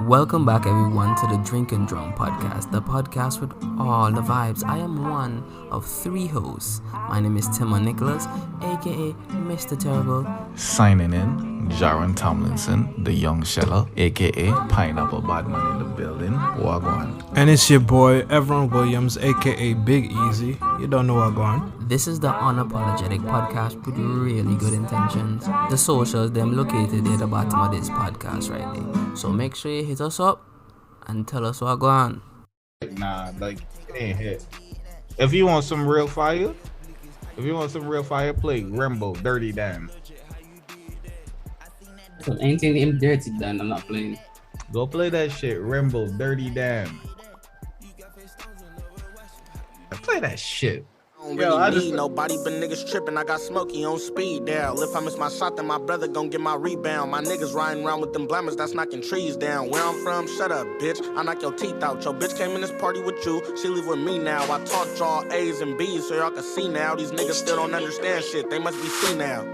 Welcome back, everyone, to the Drink and Drum podcast, the podcast with all the vibes. I am one of three hosts. My name is Timon Nicholas, aka Mr. Terrible. Signing in, Jaron Tomlinson, the young sheller, aka Pineapple Badman in the building. Wagwan. And it's your boy, Everon Williams, aka Big Easy. You don't know Wagwan. This is the unapologetic podcast with really good intentions. The socials, them located at the bottom of this podcast right there. So make sure you hit us up and tell us what going on. Nah, like, it ain't hit. If you want some real fire, play Rembo, Dirty Damn. So anything him dirty done, I'm not playing. Go play that shit, Rembo, Dirty Damn. Play that shit. Yo, I just need nobody but niggas tripping. I got Smokey on speed dial. If I miss my shot, then my brother gon' get my rebound. My niggas riding around with them blammers that's knocking trees down. Where I'm from, shut up, bitch. I knock your teeth out. Your bitch came in this party with you. She leave with me now. I taught y'all A's and B's so y'all can see now. These niggas still don't understand shit. They must be senile.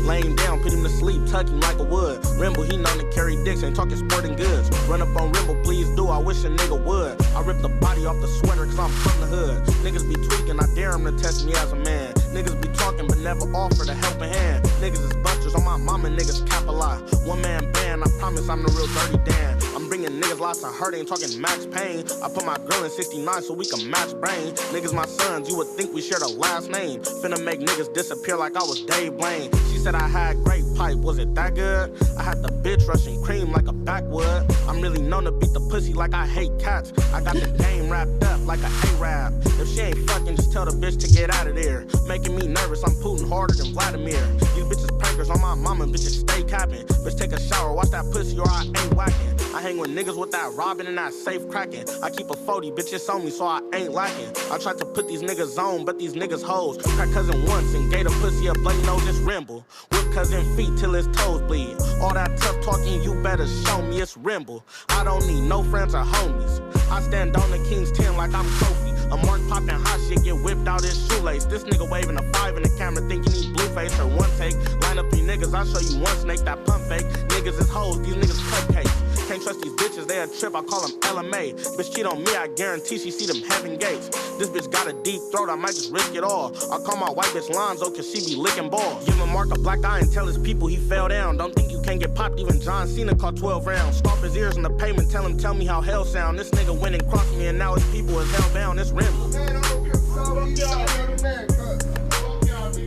Laying down, put him to sleep, tuck him like a wood. Rimble, he known to carry dicks, ain't talking sporting goods. Run up on Rimble, please do, I wish a nigga would. I rip the body off the sweater cause I'm from the hood. Niggas be tweaking, I dare him to test me as a man. Niggas be talking but never offer a helping hand. Niggas is busters, on my mama niggas cap a lot. One man band, I promise I'm the real Dirty Dan. I'm bringing niggas lots of hurt, ain't talking max pain. I put my girl in 69 so we can match brain. Niggas my sons, you would think we shared a last name. Finna make niggas disappear like I was Dave Blaine. She said I had great pipe, was it that good? I had the bitch rushing cream like a backwood. I'm really known to beat the pussy like I hate cats. I got the game wrapped up like a A-Rap. If she ain't fucking, just tell the bitch to get out of there. Making me nervous, I'm Putin harder than Vladimir. These bitches prankers on my mama, bitches stay capping. Bitch take a shower, watch that pussy or I ain't whacking. I hang with niggas with that robbing and that safe cracking. I keep a 40, bitches on me so I ain't lacking. I tried to put these niggas on, but these niggas hoes. Crack cousin once and gave a pussy a bloody nose, it's Rimble. Whip cousin feet till his toes bleed. All that tough talking, you better show me it's Rimble. I don't need no friends or homies. I stand on the King's 10 like I'm Kofi. A mark poppin' hot shit, get whipped out his shoelace. This nigga waving a 5 in the camera, think he need blue face or one take. Line up 3 niggas, I'll show you one snake, that pump fake. Niggas is hoes, these niggas cupcakes. Can't trust these bitches, they a trip, I call them LMA. Bitch cheat on me, I guarantee she see them heaven gates. This bitch got a deep throat, I might just risk it all. I call my white bitch Lonzo, cause she be licking balls. Give him Mark a black eye and tell his people he fell down. Don't think you can get popped, even John Cena caught 12 rounds. Stomp his ears on the pavement, tell me how hell sound. This nigga went and crossed me and now his people is hellbound, it's Rim.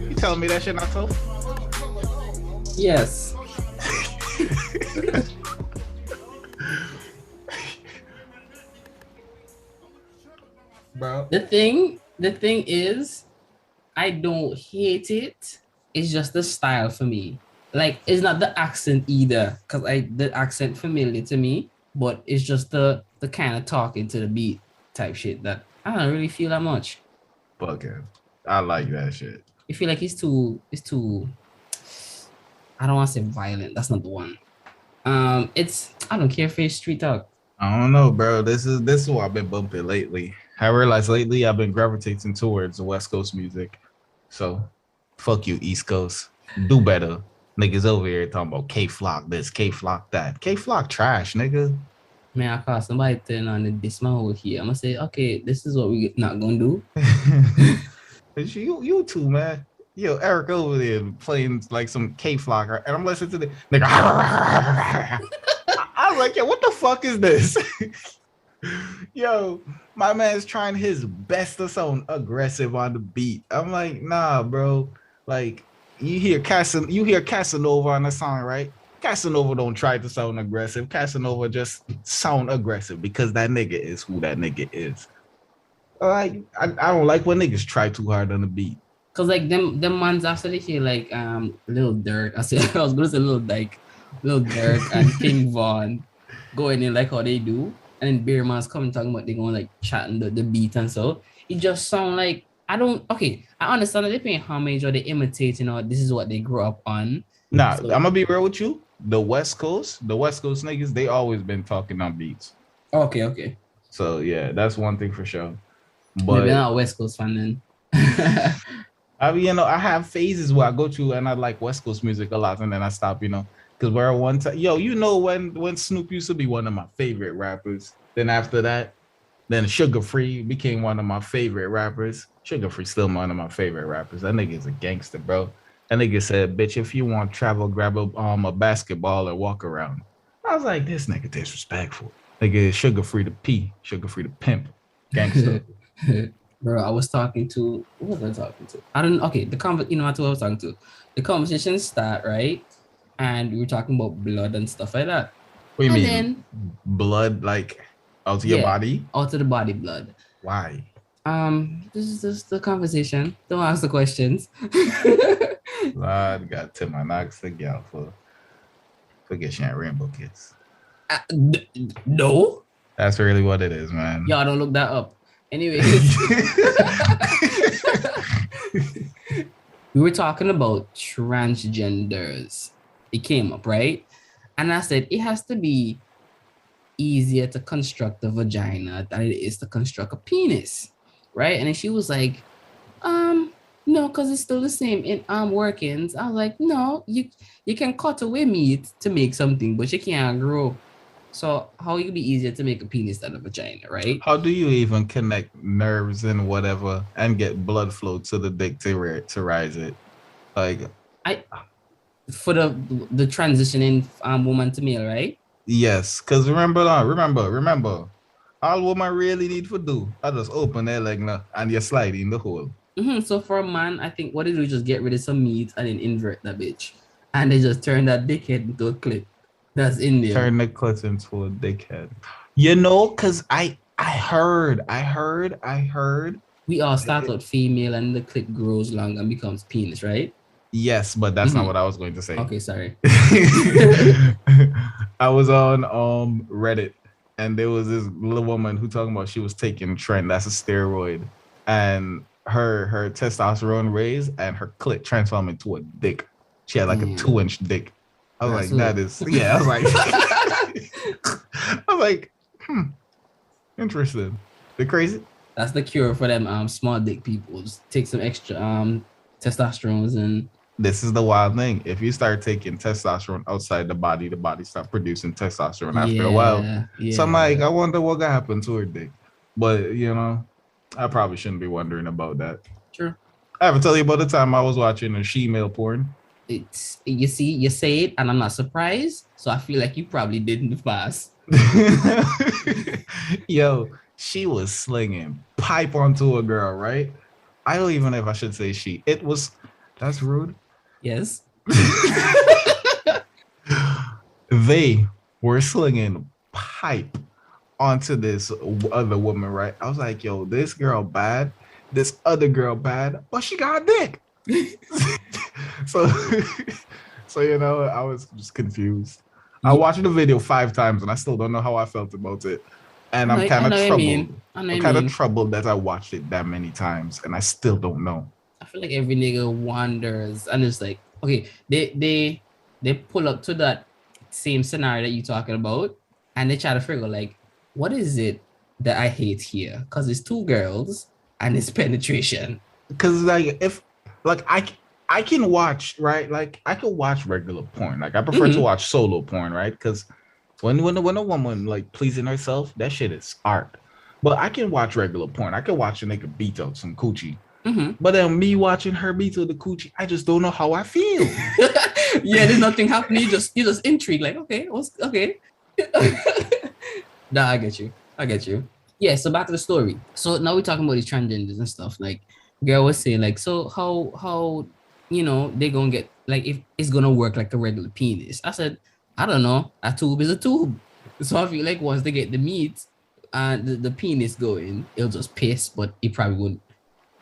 You telling me that shit not tough? Yes. Bro. The thing is, I don't hate it. It's just the style for me. Like, it's not the accent either, because the accent familiar to me, but it's just the kind of talking to the beat type shit that I don't really feel that much. Fucking, I like that shit. I feel like it's too I don't want to say violent. That's not the one. I don't care if it's street talk. I don't know, bro. This is what I've been bumping lately. I realized lately I've been gravitating towards the West Coast music. So, fuck you, East Coast. Do better. Niggas over here talking about K-Flock this, K-Flock that. K-Flock trash, nigga. Man, I call somebody turn on this man over here. I'm gonna say, okay, this is what we not gonna do. you too, man. Yo, Eric over there playing like some K-Flock, and I'm listening to the nigga. I was like, yo, what the fuck is this? Yo, my man's trying his best to sound aggressive on the beat. I'm like, nah, bro. Like, you hear Casanova on the song, right? Casanova don't try to sound aggressive. Casanova just sound aggressive because that nigga is who that nigga is. Like, I don't like when niggas try too hard on the beat. Cause like them mans after they hear like Lil Durk, I was gonna say Lil Dyke, Lil Durk and King Von going in like how they do, and then Beer Man's coming talking about they going like chatting the beat and so it just sound like I understand that they're paying homage or they imitating or this is what they grew up on. Nah, so, I'm gonna be real with you. The West Coast niggas, they always been talking on beats. Okay. So yeah, that's one thing for sure. But maybe not a West Coast fan then. I mean, I have phases where I go to and I like West Coast music a lot, and then I stop, Because we're one time, yo, you know when Snoop used to be one of my favorite rappers. Then after that, then Sugar Free became one of my favorite rappers. Sugar Free still one of my favorite rappers. That nigga's a gangster, bro. That nigga said, "Bitch, if you want travel, grab a basketball or walk around." I was like, this nigga disrespectful. Nigga, Sugar Free to P, Sugar Free to pimp, gangster. Bro, I was talking to, who was I talking to? I don't know. Okay, you know what I was talking to. The conversation start, right? And we were talking about blood and stuff like that. What do you And mean? then, Blood, like, out of your Yeah. body? out of the body blood. Why? This is just the conversation. Don't ask the questions. Lord, got to my knocks the gal for getting rainbow kiss. No, That's really what it is, man. y'all don't look that up. Anyways, we were talking about transgenders. It came up, right? And I said it has to be easier to construct a vagina than it is to construct a penis, right? And then she was like, no, because it's still the same in workings. I was like, no, you can cut away meat to make something, but you can't grow. So how it be easier to make a penis than a vagina, right? How do you even connect nerves and whatever and get blood flow to the dick to rise it? Like, For the transitioning woman to male, right? yes, because remember, all woman really need to do, I just open their leg now and you slide in the hole. So for a man, I think what they do is just get rid of some meat and then invert that bitch. And they just turn that dickhead into a clip that's in there. Turn the clit into a dickhead. You know, because I heard. We all start out female and the clit grows long and becomes penis, right? Yes, but that's not what I was going to say. Okay, sorry. I was on Reddit and there was this little woman who talking about she was taking Trent, that's a steroid, and her testosterone raised and her clit transformed into a dick. She had like a 2-inch dick. I was That's like, that is, yeah. I was like, interesting. The crazy. That's the cure for them small dick people. Just take some extra testosterone and This is the wild thing. If you start taking testosterone outside the body start producing testosterone after a while. Yeah. So I'm like, I wonder what got happened to her dick. But you know, I probably shouldn't be wondering about that. True. I ever tell you about the time I was watching a she-male porn? It's you say it and I'm not surprised. So I feel like you probably did in the past. Yo, she was slinging pipe onto a girl, right? I don't even know if I should say she. That's rude. Yes. They were slinging pipe onto this other woman, right? I was like, yo, this girl bad, this other girl bad, but she got a dick. so you know, I was just confused. I watched the video 5 times and I still don't know how I felt about it. And I'm kind of troubled. I'm kind of troubled that I watched it that many times and I still don't know. I feel like every nigga wonders and it's like, okay, they pull up to that same scenario that you're talking about and they try to figure like, what is it that I hate here? Because it's 2 girls and it's penetration. Because like if like I can watch, right? Like I can watch regular porn. Like I prefer to watch solo porn, right? Because when a woman like pleasing herself, that shit is art. But I can watch regular porn. I can watch a nigga beat out some coochie. But then me watching her beat out the coochie, I just don't know how I feel. Yeah, there's nothing happening. You just intrigued, like, okay, what's okay? Nah, I get you. Yeah, so back to the story. So now we're talking about these transgenders and stuff. Like, girl was saying, like, so how you know they gonna get like if it's gonna work like a regular penis? I said, I don't know. A tube is a tube. So I feel like once they get the meat and the penis going, it'll just piss, but it probably won't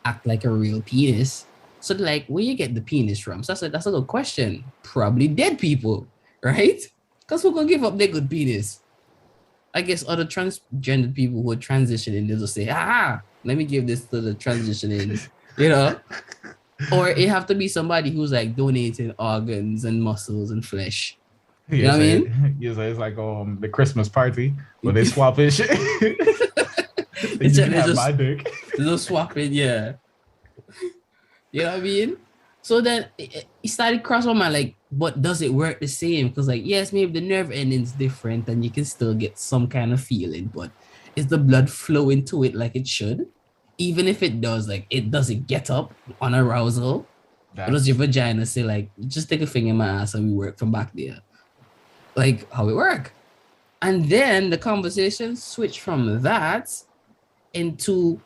act like a real penis. So like, where you get the penis from? So I said, that's a good question. Probably dead people, right? Because who gonna give up their good penis? I guess other transgender people who are transitioning, they'll just say, let me give this to the transitioning, you know? Or it have to be somebody who's like donating organs and muscles and flesh. You know what I mean? Yes, it's like the Christmas party where they swap and shit. You can have my dick. There's no swapping, yeah. You know what I mean? So then it started crossing my mind, like, but does it work the same? Because like, yes, maybe the nerve ending's different and you can still get some kind of feeling, but is the blood flowing to it like it should? Even if it does, like, it doesn't get up on arousal. Or does your vagina say, like, just take a finger in my ass and we work from back there? Like, how it work? And then the conversation switched from that into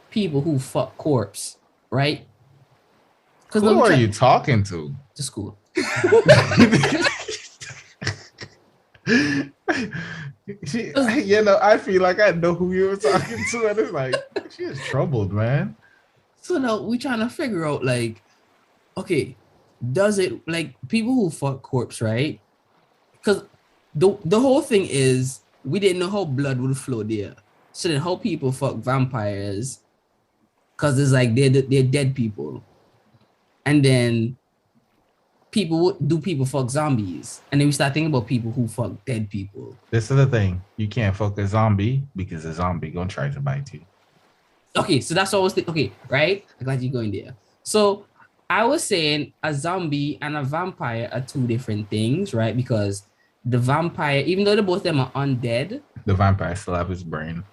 people who fuck corpse, right? Who are you talking to? To school. I feel like I know who you were talking to, and it's like she is troubled, man. So now we're trying to figure out, like, okay, does it, like, people who fuck corpse, right? Because the whole thing is we didn't know how blood would flow there. So then how people fuck vampires, because it's like they're dead people. And then people fuck zombies. And then we start thinking about people who fuck dead people. This is the thing. You can't fuck a zombie because a zombie gonna try to bite you. Okay, so that's what I was thinking. Okay, right? I'm glad you're going there. So I was saying a zombie and a vampire are two different things, right? Because the vampire, even though both of them are undead, the vampire still have his brain.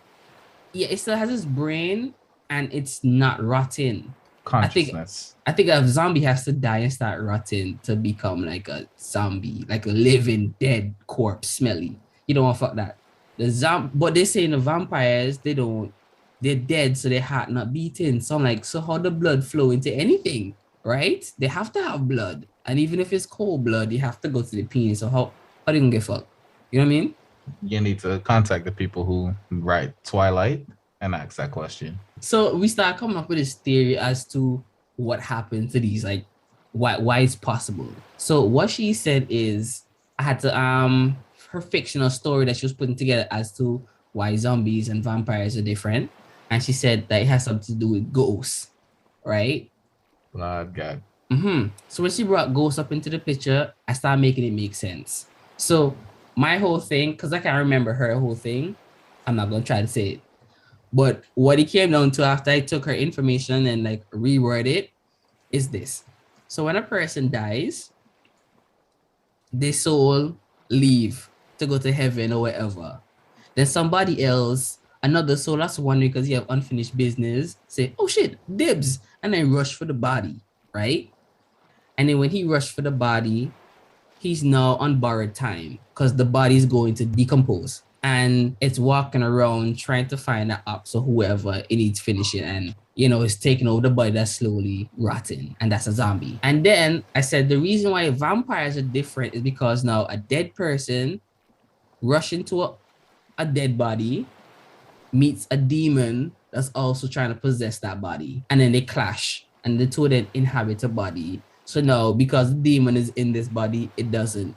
Yeah, it still has his brain and it's not rotten. Consciousness. I think a zombie has to die and start rotting to become like a zombie, like a living dead corpse, smelly. You don't want to fuck that. But they say in the vampires, they're dead, so their heart not beating. So I'm like, so how the blood flow into anything, right? They have to have blood. And even if it's cold blood, you have to go to the penis. So how they gonna get fucked? You know what I mean? You need to contact the people who write Twilight and ask that question. So we start coming up with this theory as to what happened to these, like why it's possible. So what she said is I had to her fictional story that she was putting together as to why zombies and vampires are different. And she said that it has something to do with ghosts, right? Blood God. So when she brought ghosts up into the picture, I started making it make sense. So my whole thing, because I can't remember her whole thing, I'm not gonna try to say it. But what it came down to after I took her information and like reword it is this. So when a person dies, their soul leave to go to heaven or wherever. Then somebody else, another soul that's wondering because you have unfinished business, say, oh shit, dibs, and then rush for the body, right? And then when he rushed for the body, he's now on borrowed time because the body is going to decompose. And it's walking around trying to find an up, so whoever it needs finishing, and it's taking over the body that's slowly rotting, and that's a zombie. And then I said the reason why vampires are different is because now a dead person rush into a dead body, meets a demon that's also trying to possess that body, and then they clash, and the two then inhabit a body. So now because the demon is in this body, it doesn't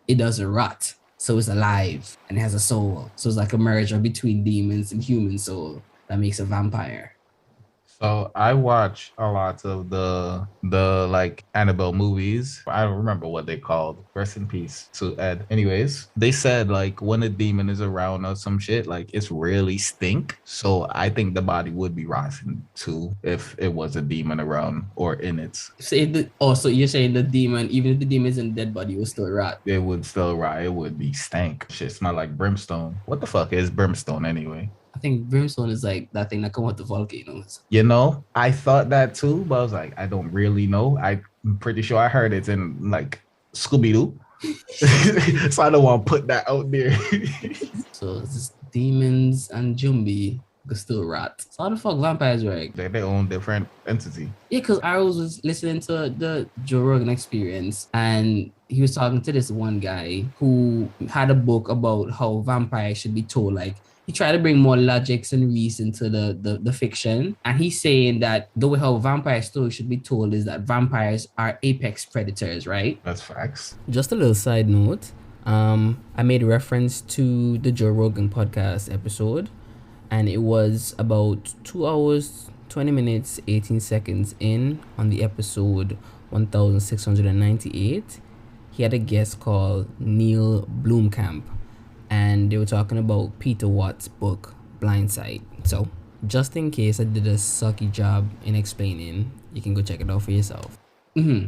rot. So it's alive and it has a soul. So it's like a merger between demons and human soul that makes a vampire. So I watch a lot of the like Annabelle movies. I don't remember what they called. Rest in peace to Ed. Anyways, they said like when a demon is around or some shit, like it's really stink. So I think the body would be rotten too if it was a demon around or in it. So you're saying the demon, even if the demon is in dead body, will still rot? It would still rot. It would be stank. Shit smell like brimstone. What the fuck is brimstone anyway? I think brimstone is like that thing that come with the volcanoes. I thought that too, but I was like, I don't really know. I'm pretty sure I heard it's in like Scooby-Doo. So I don't want to put that out there. So it's just demons and Jumbi could still rot. So how the fuck vampires work? They're their own different entity. Yeah, because I was listening to the Joe Rogan Experience, and he was talking to this one guy who had a book about how vampires should be told. Like, he tried to bring more logics and reason to the fiction. And he's saying that the way how vampire stories should be told is that vampires are apex predators, right? That's facts. Just a little side note. I made reference to the Joe Rogan podcast episode, and it was about 2 hours, 20 minutes, 18 seconds in on the episode 1698. He had a guest called Neil Blomkamp, and they were talking about Peter Watt's book, Blindside. So, just in case I did a sucky job in explaining, you can go check it out for yourself.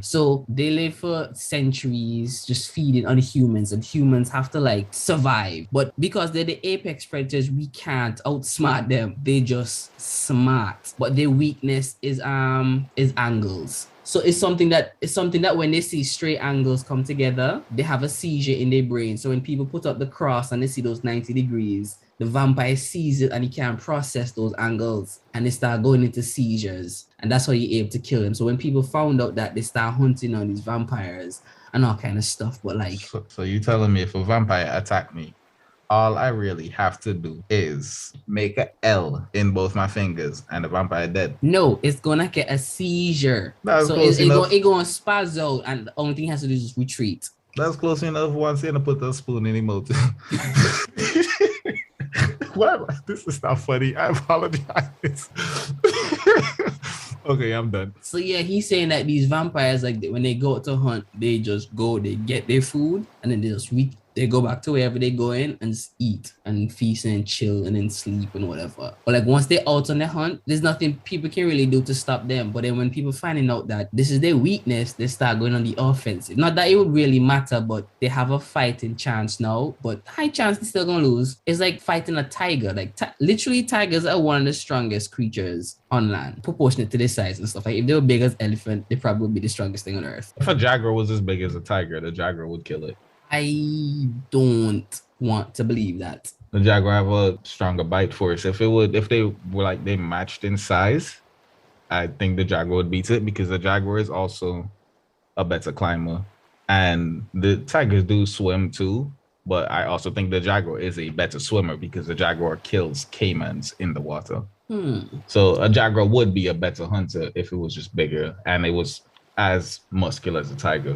So they live for centuries just feeding on humans, and humans have to like survive. But because they're the apex predators, we can't outsmart them. They just smart. But their weakness is angles. So it's something that when they see stray angles come together, they have a seizure in their brain. So when people put up the cross and they see those 90 degrees, the vampire sees it and he can't process those angles, and they start going into seizures, and that's how you're able to kill them. So when people found out that, they start hunting on these vampires and all kind of stuff. But like, So you telling me if a vampire attack me, all I really have to do is make a L in both my fingers and the vampire dead. no, it's gonna get a seizure. That's So close it enough. gonna spaz out, and the only thing it has to do is just retreat. That's close enough. Once in, I put the spoon in him. What? This is not funny. I apologize. Okay, I'm done. So yeah, he's saying that these vampires, like when they go to hunt, they just go, they get their food, and then they go back to wherever they go in and just eat and feast and chill and then sleep and whatever. But like once they're out on the hunt, there's nothing people can really do to stop them. But then when people finding out that this is their weakness, they start going on the offensive. Not that it would really matter, but they have a fighting chance now. But high chance they're still gonna lose. It's like fighting a tiger. Like literally, tigers are one of the strongest creatures on land, proportionate to their size and stuff. Like if they were big as elephant, they probably would be the strongest thing on earth. If a jaguar was as big as a tiger, the jaguar would kill it. I don't want to believe that. The jaguar have a stronger bite force. If they were like they matched in size, I think the jaguar would beat it, because the jaguar is also a better climber, and the tigers do swim too. But I also think the jaguar is a better swimmer, because the jaguar kills caimans in the water. So a jaguar would be a better hunter if it was just bigger and it was as muscular as a tiger,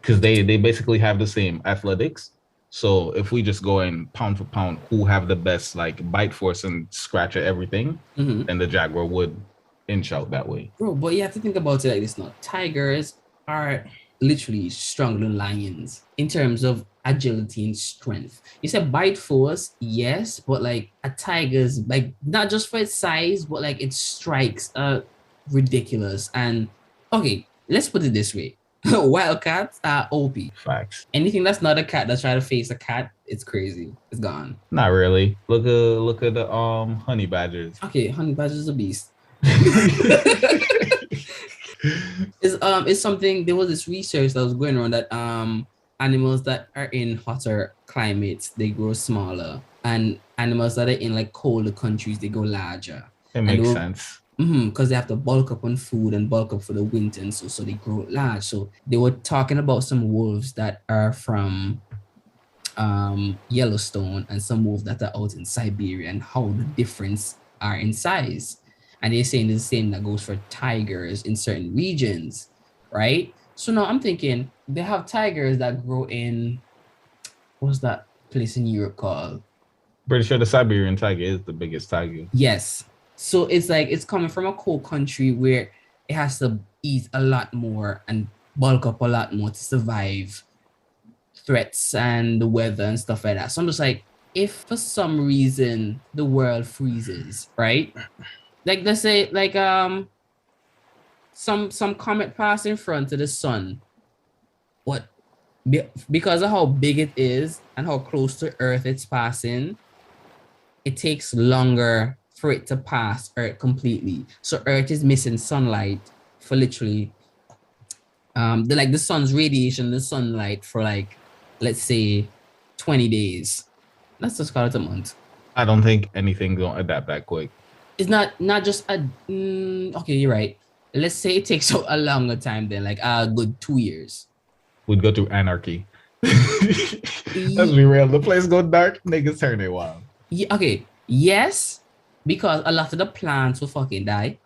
because they basically have the same athletics. So if we just go in pound for pound, who have the best like bite force and scratch at everything, then the jaguar would inch out that way. Bro, but you have to think about it like this now. Tigers are literally stronger than lions in terms of agility and strength. You said bite force, yes, but like a tiger's, like not just for its size, but like its strikes are ridiculous. And okay, let's put it this way. Wildcats are OP. Facts. Anything that's not a cat that's trying to face a cat, it's crazy. It's gone. Not really. Look at the honey badgers. Okay, honey badger's a beast. It's something. There was this research that was going on that animals that are in hotter climates, they grow smaller, and animals that are in like colder countries, they go larger. It makes sense. Because they have to bulk up on food and bulk up for the winter, and so they grow large. So they were talking about some wolves that are from Yellowstone and some wolves that are out in Siberia, and how the difference are in size. And they're saying the same that goes for tigers in certain regions, right? So now I'm thinking they have tigers that grow in, what's that place in Europe called? Pretty sure the Siberian tiger is the biggest tiger. Yes. So it's like it's coming from a cold country where it has to eat a lot more and bulk up a lot more to survive threats and the weather and stuff like that. So I'm just like, if for some reason the world freezes, right? Like let's say like some comet pass in front of the sun. What? Because of how big it is and how close to Earth it's passing, it takes longer for it to pass Earth completely. So Earth is missing sunlight for literally the sun's radiation, the sunlight for like, let's say 20 days. Let's just call it a month. I don't think anything's gonna adapt that quick. It's not just a okay, you're right. Let's say it takes a longer time than like a good 2 years. We'd go through anarchy. Let's be real. The place go dark, niggas turn it wild. Yeah, okay. Yes, because a lot of the plants will fucking die.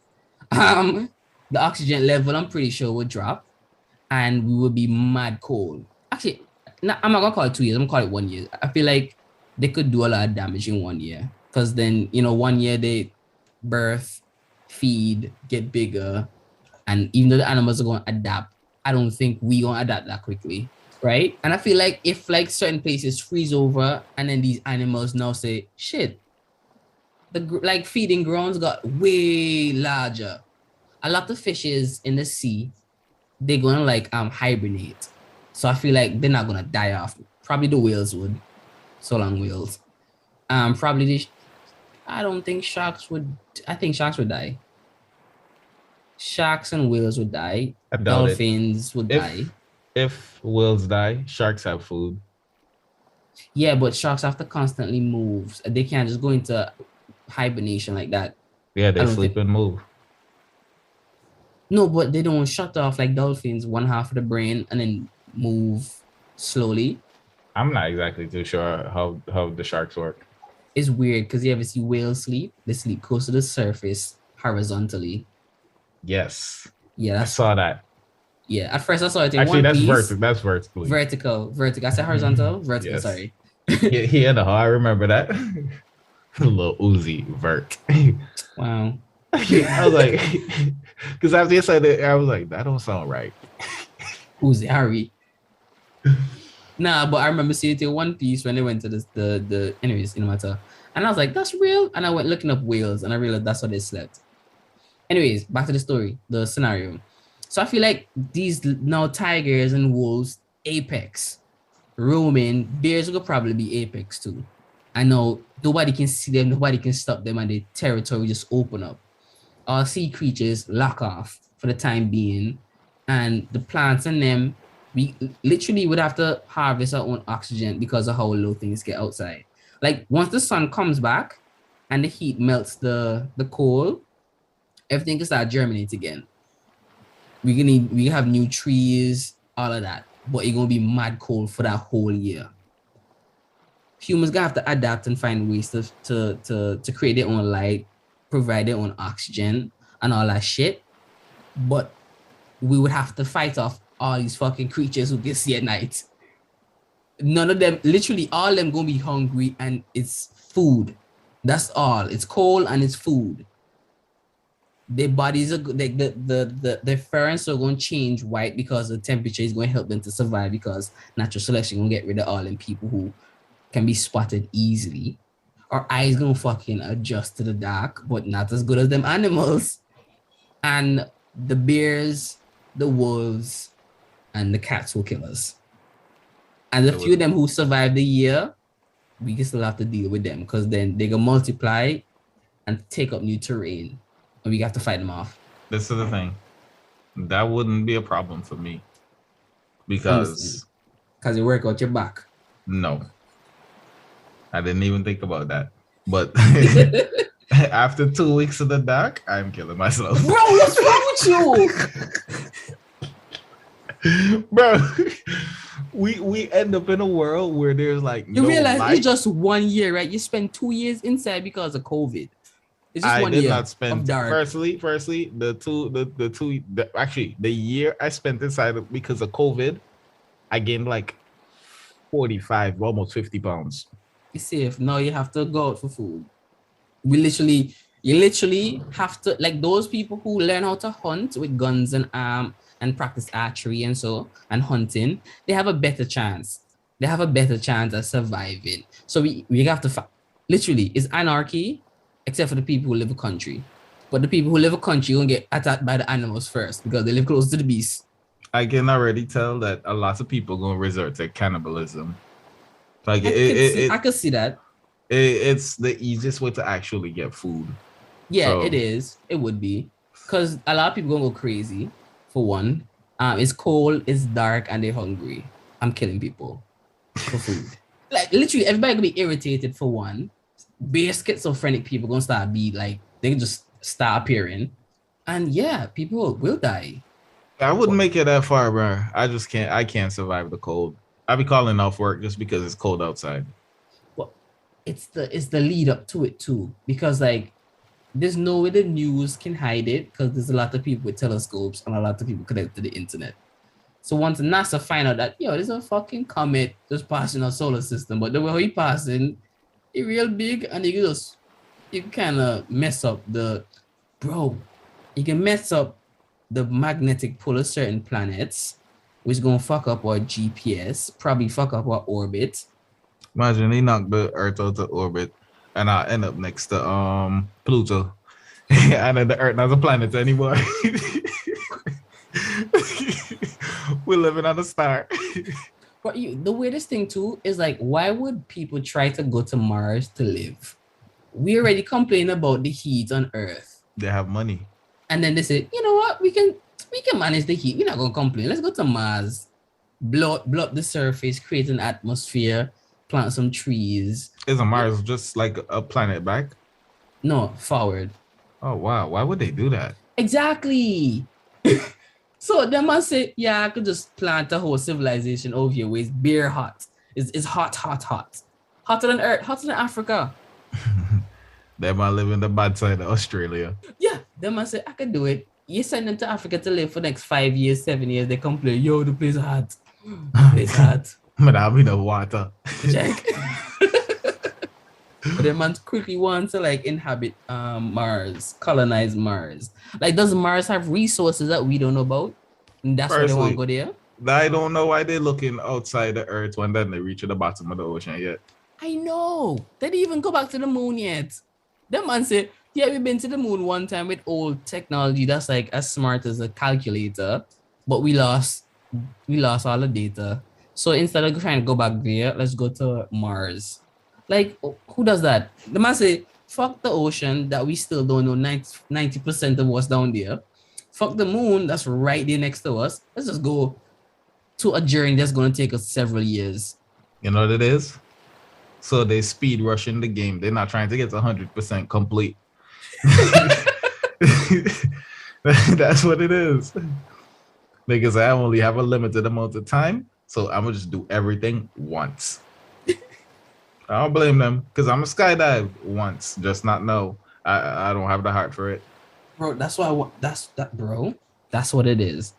The oxygen level, I'm pretty sure, would drop, and we would be mad cold. Actually, I'm not gonna call it 2 years. I'm gonna call it 1 year. I feel like they could do a lot of damage in 1 year, because then 1 year they birth, feed, get bigger, and even though the animals are gonna adapt, I don't think we gonna adapt that quickly, right? And I feel like if like certain places freeze over, and then these animals now say, shit, the feeding grounds got way larger. A lot of fishes in the sea, they're gonna like hibernate. So I feel like they're not gonna die off. Probably the whales would. So long whales. Probably I don't think sharks would. I think sharks would die. Sharks and whales would die. I doubt it. Dolphins would die. If whales die, sharks have food. Yeah, but sharks have to constantly move. They can't just go into hibernation like that. Yeah, they I don't sleep think- and move. No, but they don't shut off like dolphins, one half of the brain, and then move slowly. I'm not exactly too sure how the sharks work. It's weird because you ever see whales sleep? They sleep close to the surface horizontally. Yes, Yeah, I that's saw that. yeah. At first I saw it in Actually, One that's Piece. vertical. That's vertical. Vertical. I said horizontal. Vertical. Yes. Sorry. Yeah, no, I remember that. Little Uzi vert. Wow. I was like, because after you said it, I was like, that don't sound right. Who's Harry? Nah, but I remember seeing it in One Piece when they went to the anyways, no matter. And I was like, that's real. And I went looking up whales and I realized that's how they slept. Anyways, back to the story, the scenario. So I feel like these now tigers and wolves, apex, roaming, bears will probably be apex too. I know nobody can see them, nobody can stop them, and the territory just open up. Our sea creatures lock off for the time being, and the plants and them, we literally would have to harvest our own oxygen because of how low things get outside. Like once the sun comes back and the heat melts the coal, everything can start germinate again. We have new trees, all of that, but it's gonna be mad cold for that whole year. Humans gonna have to adapt and find ways to create their own light, provide their own oxygen and all that shit. But we would have to fight off all these fucking creatures who can see at night. None of them, literally all of them gonna be hungry, and it's food. That's all. It's coal and it's food. Their bodies are their ferns are going to change white because the temperature is going to help them to survive, because natural selection gonna get rid of all them people who can be spotted easily. Our eyes gonna fucking adjust to the dark, but not as good as them animals. And the bears, the wolves, and the cats will kill us. And the few of them who survive the year, we can still have to deal with them, because then they can multiply and take up new terrain, and we have to fight them off. This is the thing. That wouldn't be a problem for me. Because you work out your back. no. I didn't even think about that. But after 2 weeks of the dark, I'm killing myself. Bro, what's wrong with you? Bro, we end up in a world where there's like You no realize light. it's just 1 year, right? You spend 2 years inside because of COVID. It's just I 1 did year not spend of dark. firstly the year I spent inside because of COVID, I gained like 45, almost 50 pounds. It's safe. Now you have to go out for food. You literally have to, like those people who learn how to hunt with guns and practice archery and hunting, they have a better chance. They have a better chance at surviving. So we have to literally, it's anarchy, except for the people who live in country. But the people who live in country gonna get attacked by the animals first because they live close to the beast. I can already tell that a lot of people gonna resort to cannibalism. Like I could see that. it's the easiest way to actually get food. Yeah, So- it is. It would be. Because a lot of people gonna go crazy, for one. It's cold, it's dark, and they're hungry. I'm killing people for food. Like literally everybody gonna be irritated for one. Bare schizophrenic people gonna start be like, they can just start appearing. And yeah, people will die. I wouldn't make it that far, bro. I can't survive the cold. I'll be calling off work just because it's cold outside. Well, it's the lead up to it too. Because like there's no way the news can hide it, because there's a lot of people with telescopes and a lot of people connected to the internet. So once NASA find out that, there's a fucking comet just passing our solar system, but the way he passing, it real big, and you can kind of mess up you can mess up the magnetic pull of certain planets, which is gonna fuck up our GPS, probably fuck up our orbit. Imagine they knock the Earth out of orbit, and I end up next to Pluto, and then the Earth not a planet anymore. We're living on a star. But the weirdest thing too is like, why would people try to go to Mars to live? We already complain about the heat on Earth, They have money. and then they say, you know what, we can manage the heat. We're not gonna complain. Let's go to Mars, blow up the surface, create an atmosphere, plant some trees. Isn't Mars just like a planet back? No, forward. Oh wow, why would they do that? Exactly. So they must say, yeah, I could just plant a whole civilization over here where it's bare hot. It's hot. Hotter than Earth, hotter than Africa. They might live in the bad side of Australia. Yeah, they must say, I can do it. You send them to Africa to live for the next 5 years, 7 years, they complain, yo, the place is hot. The place is hot. But I'll be the water. Check. But the man quickly wants to like inhabit Mars, colonize Mars. Like, does Mars have resources that we don't know about? And that's why they want to go there? I don't know why they're looking outside the Earth when then they reach to the bottom of the ocean yet. I know. They didn't even go back to the moon yet. That man said, yeah, we've been to the moon one time with old technology that's like as smart as a calculator, but we lost all the data. So instead of trying to go back there, let's go to Mars. Like, who does that? The man say, fuck the ocean that we still don't know 90% of what's down there. Fuck the moon that's right there next to us. Let's just go to a journey that's going to take us several years. You know what it is? So they speed rushing the game. They're not trying to get 100% complete. That's what it is. Because I only have a limited amount of time, so I'm gonna just do everything once. I don't blame them because I'm a skydive once, just not know. I don't have the heart for it. Bro, that's why bro. That's what it is.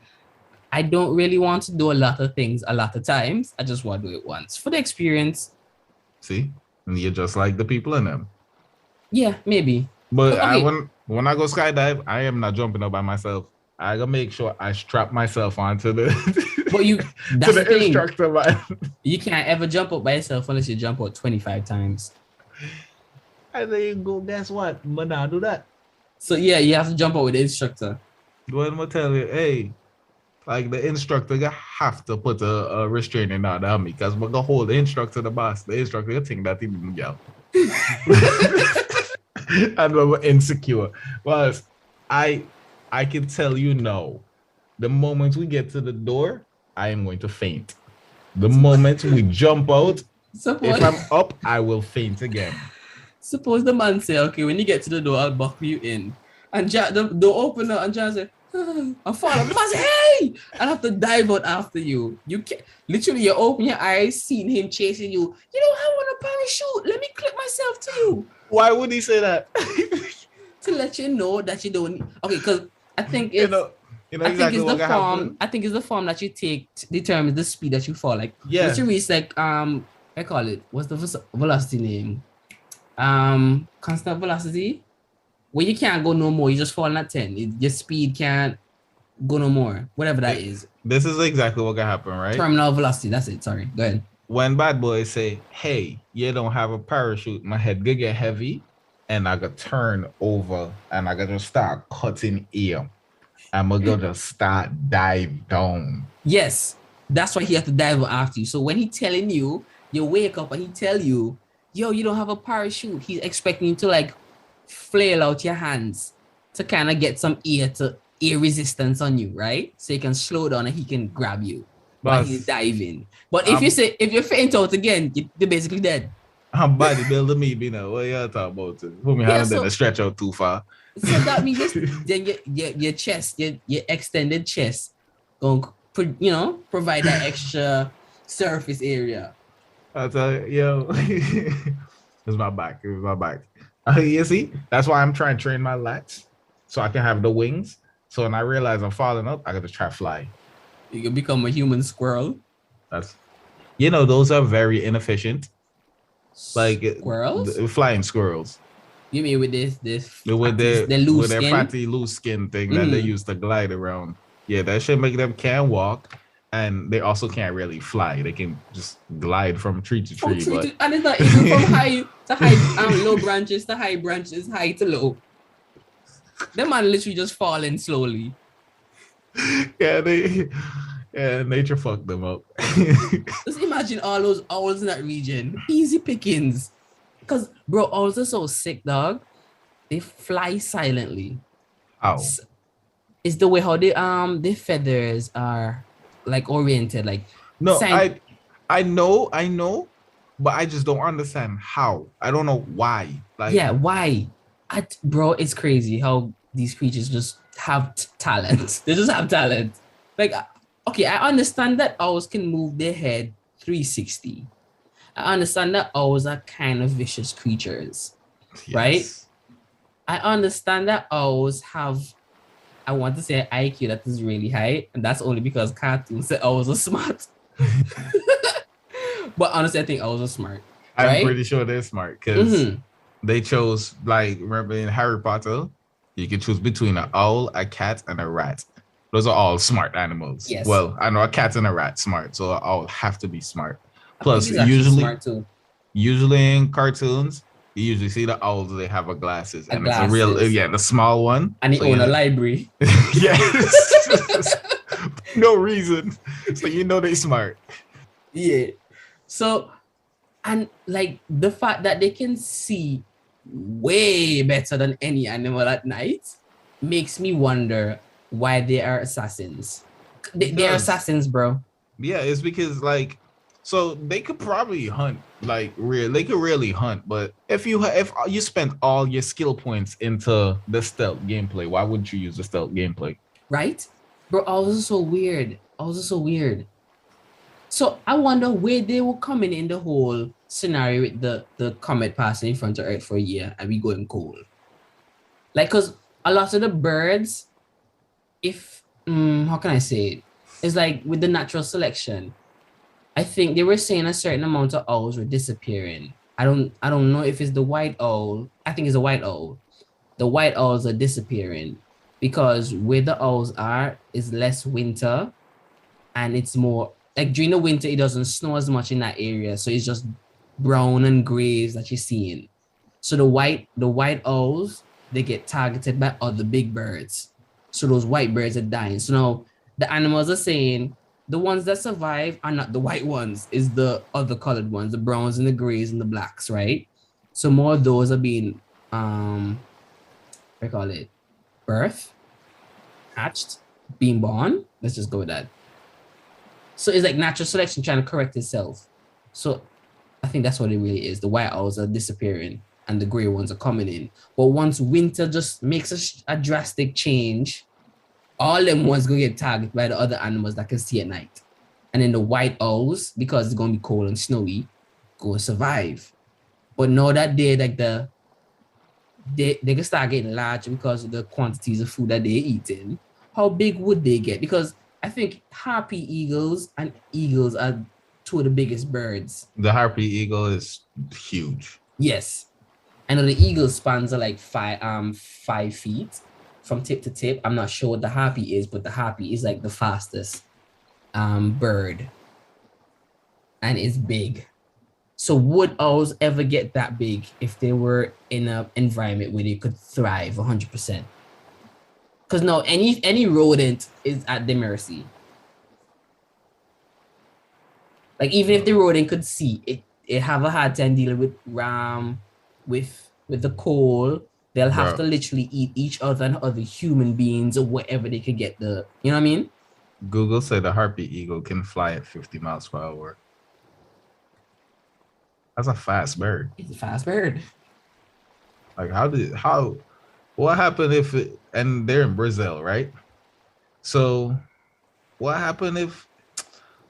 I don't really want to do a lot of things a lot of times. I just want to do it once for the experience. See, and you're just like the people in them. Yeah, maybe. But Okay. when I go skydive, I am not jumping up by myself. I gotta make sure I strap myself onto the But to that's the the thing. instructor, man. You can't ever jump up by yourself unless you jump out 25 times. And then you go, guess what? But now do that. So yeah, you have to jump out with the instructor. What I'm gonna tell you, hey, like the instructor gonna have to put a restraining order on me because we're gonna hold the instructor the boss. The instructor gonna think that he didn't get. And we're insecure. Well, I can tell you no. The moment we get to the door, I am going to faint. The moment we jump out, Suppose, if I'm up, I will faint again. suppose the man say, okay, when you get to the door, I'll buckle you in. And the door open up and John say, I'm falling. The man say, hey! I have to dive out after you. You can't literally you open your eyes, seeing him chasing you. You know, I want a parachute. Let me clip myself to you. Why would he say that? To let you know that you don't okay, because I think you it's know I think exactly it's what the gonna form. happen. I think it's the form that you take determines the speed that you fall. Like Yeah. once you reach like I call it what's the velocity name? Constant velocity. Where you can't go no more. You just fall at 10. Your speed can't go no more. Whatever that is. This is exactly what gonna happen, right? Terminal velocity. That's it. Sorry. Go ahead. When bad boys say, hey, you don't have a parachute, my head gonna get heavy and I gotta turn over and I gotta start cutting air. I'm gonna just start dive down. Yes. That's why he has to dive after you. So when he telling you, you wake up and he tell you, yo, you don't have a parachute. He's expecting you to like flail out your hands to kind of get some air resistance on you, right? So you can slow down and he can grab you while Boss, he's diving. But if you faint out again, you're basically dead. I'm bodybuilder me, you know. What y'all talking about? Put me Yeah, hand so- in the stretch out too far. So that means then your chest, your extended chest, going provide that extra surface area. I tell you, yo, it's my back. It was my back. You see, that's why I'm trying to train my lats so I can have the wings. So when I realize I'm falling up, I gotta try to fly. You can become a human squirrel. That's, those are very inefficient. Like Squirrels? flying squirrels You mean with this with their loose their skin? fatty loose skin thing that they use to glide around. Yeah, that should make them can't walk, and they also can't really fly. They can just glide from tree to From tree. tree But to, and it's not even from high to high, low branches to high branches, high to low. That man literally just falling slowly. Nature fucked them up. Just imagine all those owls in that region. Easy pickings. Because, bro, owls are so sick, dog. They fly silently. How? It's the way how their feathers are like oriented, like No, sign. I know, but I just don't understand how. I don't know why. Like, Yeah, why? Bro, it's crazy how these creatures just have talent. They just have talent. Like, okay, I understand that owls can move their head 360. I understand that owls are kind of vicious creatures, right? yes. I understand that owls have, I want to say, an IQ that is really high, and that's only because cartoons say owls are smart. But honestly, I think owls are smart. I'm Right? pretty sure they're smart because Mhm. they chose, like, remember in Harry Potter, you can choose between an owl, a cat, and a rat. Those are all smart animals. Yes. Well, I know a cat and a rat smart, so an owl have to be smart. I Plus, think he's actually usually smart too. in cartoons, you usually see the owls, they have a glasses. A And it's a real, glasses. the small one. And he So own a you- library. Yes. No reason. So you know they smart. Yeah. So, and like the fact that they can see way better than any animal at night makes me wonder why they are assassins. They are does. assassins, bro. Yeah, it's because, like, so they could probably hunt, like, they could really hunt, but if you spent all your skill points into the stealth gameplay, why wouldn't you use the stealth gameplay? Right? Bro, owls are so weird. Owls are so weird. So I wonder where they were coming in the whole scenario with the comet passing in front of Earth for a year and we going cold. Like, because a lot of the birds, if, how can I say it? It's like with the natural selection, I think they were saying a certain amount of owls were disappearing. I don't know if it's the white owl. I think it's a white owl. The white owls are disappearing because where the owls are is less winter and it's more like during the winter it doesn't snow as much in that area, so it's just brown and grays that you're seeing. So the white owls, they get targeted by other big birds, so those white birds are dying. So now the animals are saying the ones that survive are not the white ones, is the other colored ones, the browns and the grays and the blacks, right? So more of those are being what do you call it, birth, hatched, being born. Let's just go with that. So it's like natural selection trying to correct itself. So I think that's what it really is. The white owls are disappearing and the gray ones are coming in. But once winter just makes a drastic change, all them ones gonna get targeted by the other animals that can see at night. And then the white owls, because it's gonna be cold and snowy, go survive. But now that they're like they can start getting large because of the quantities of food that they're eating. How big would they get? Because I think harpy eagles and eagles are two of the biggest birds. The harpy eagle is huge. Yes. I know the eagle spans are like 5 feet from tip to tip. I'm not sure what the harpy is, but the harpy is like the fastest bird. And it's big. So would owls ever get that big if they were in an environment where they could thrive 100%? Because no, any rodent is at their mercy. Like even if the rodent could see, it have a hard time dealing with the cold. They'll have to literally eat each other and other human beings or whatever they could get the, you know what I mean? Google said the harpy eagle can fly at 50 miles per hour. That's a fast bird. It's a fast bird. Like what happened if and they're in Brazil, right? So what happened if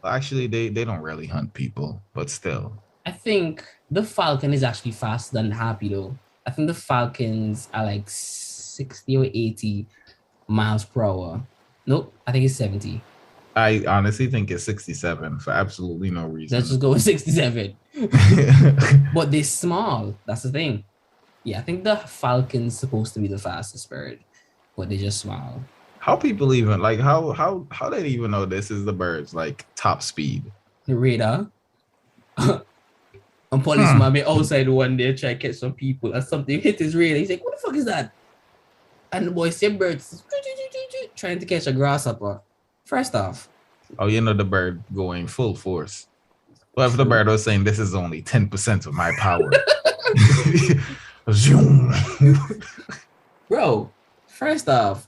actually they don't really hunt people, but still. I think the falcon is actually faster than the harpy though. I think the falcons are like 60 or 80 miles per hour. Nope, I think it's 70. I honestly think it's 67 for absolutely no reason. Let's just go with 67. But they're small. That's the thing. Yeah, I think the falcon's supposed to be the fastest bird, but they're just small. How people even like how they even know this is the bird's like top speed? The radar. And policeman be outside one day try to catch some people and something hit his radar. He's like, what the fuck is that? And the boy said birds. trying to catch a grasshopper. First off, Oh, you know the bird going full force. What if the bird was saying this is only 10% of my power? Zoom. bro, first off,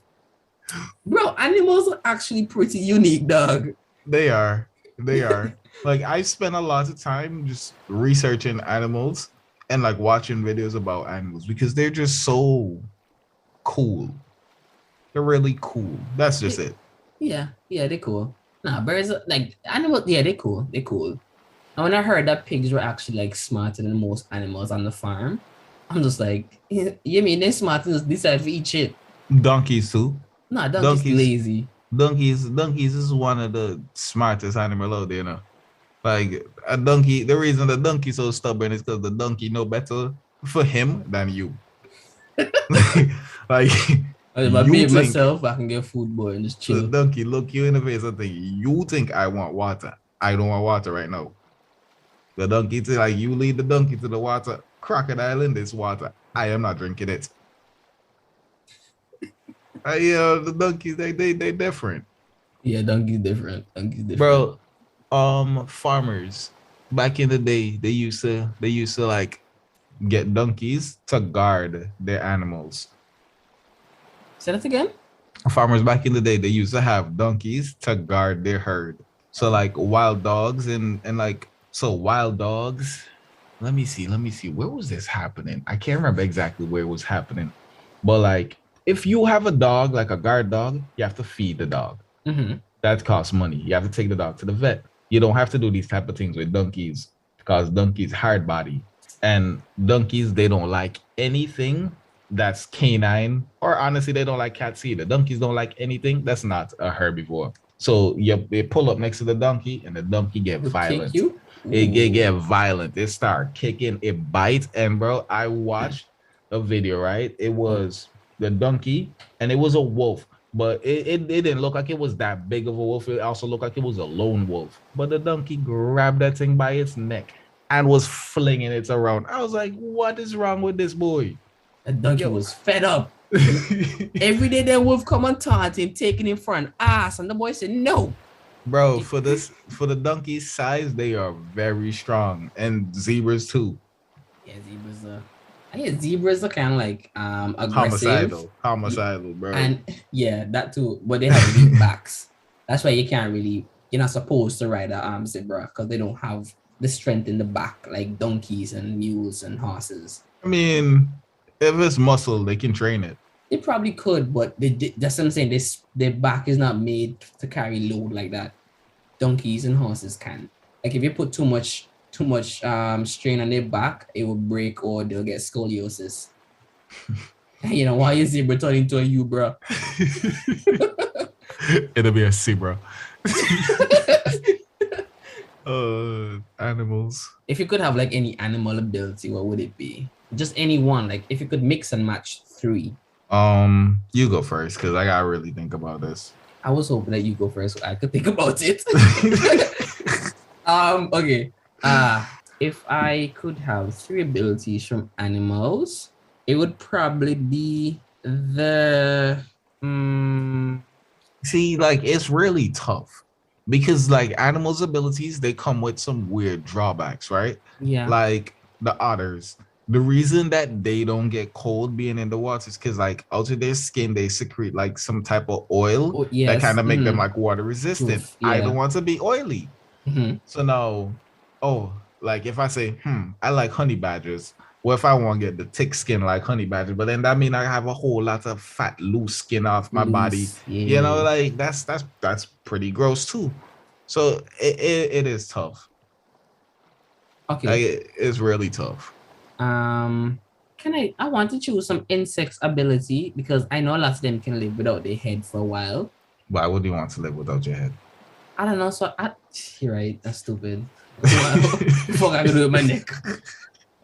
bro, animals are actually pretty unique, dog. They are. They are. Like I spent a lot of time just researching animals and like watching videos about animals because they're just so cool. They're really cool. That's just it. Yeah, they're cool. Nah, birds are, like animals. Yeah, they're cool. They're cool. And when I heard that pigs were actually like smarter than most animals on the farm, I'm just like, you mean they're smart to just decide to eat shit? Donkeys too. Nah, donkeys lazy. Donkeys is one of the smartest animal out there, you know. Like a donkey, the reason the donkey so stubborn is because the donkey know better for him than you. Like If I you behave think myself, I can get food, boy, and just the chill. donkey look you in the face and think you think I want water. I don't want water right now. The donkey say like you lead the donkey to the water. Crocodile in this water. I am not drinking it. The donkeys they different. Yeah, donkey's different. Bro, farmers back in the day they used to like get donkeys to guard their animals. Say that again. Farmers back in the day they used to have donkeys to guard their herd. So like wild dogs and like so wild dogs. Let me see. Where was this happening? I can't remember exactly where it was happening. But like if you have a dog, like a guard dog, you have to feed the dog. Mm-hmm. That costs money. You have to take the dog to the vet. You don't have to do these type of things with donkeys because donkeys hard body. And donkeys, they don't like anything that's canine, or honestly, they don't like cats either. Donkeys don't like anything that's not a herbivore. So they pull up next to the donkey, and the donkey get violent. It get violent. It start kicking. It bites. And bro, I watched a video. Right, it was the donkey, and it was a wolf. But it didn't look like it was that big of a wolf. It also looked like it was a lone wolf. But the donkey grabbed that thing by its neck and was flinging it around. I was like, what is wrong with this boy? The donkey was fed up. Every day that wolf come and taunt him, taking him for an ass, and the boy said no. Bro, for the donkey's size, they are very strong, and zebras too. Yeah, zebras are kind of like aggressive, homicidal, bro. and yeah, that too. But they have weak backs. That's why you're not supposed to ride a zebra because they don't have the strength in the back like donkeys and mules and horses. I mean, if it's muscle, they can train it. They probably could, but that's what I'm saying. Their back is not made to carry load like that. Donkeys and horses can. Like if you put too much strain on their back, it will break or they'll get scoliosis. You know, why is zebra turning into a U, bro? It'll be a zebra. Animals. If you could have like any animal ability, what would it be? Just any one. Like if you could mix and match 3. You go first because I gotta really think about this. I was hoping that you go first so I could think about it. Okay. If I could have 3 abilities from animals, it would probably be the See, like it's really tough because like animals' abilities, they come with some weird drawbacks, right? Yeah. Like the otters. The reason that they don't get cold being in the water is because like out of their skin they secrete like some type of oil that kind of make them like water resistant. Oof, yeah. I don't want to be oily. Mm-hmm. So now, like if I say, I like honey badgers. What if I want to get the thick skin like honey badger? But then that means I have a whole lot of fat, loose skin off my body. Yeah. You know, like that's pretty gross too. So it is tough. Okay. Like, it's really tough. I want to choose some insects ability because I know a lot of them can live without their head for a while. Why would you want to live without your head? I don't know. You're right. That's stupid. Fuck, I could do it with my neck.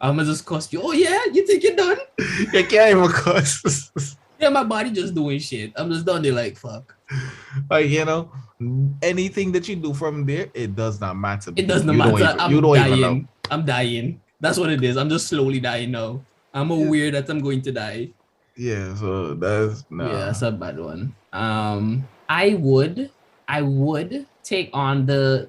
I'm gonna just cost you. Oh yeah, you think you're done? You can't even cost. Yeah, my body just doing shit. I'm just done there like fuck. Like, you know, anything that you do from there, it does not matter. It does not matter. I'm dying. That's what it is. I'm just slowly dying now. I'm aware that I'm going to die. Yeah, so that's Yeah, that's a bad one. I would take on the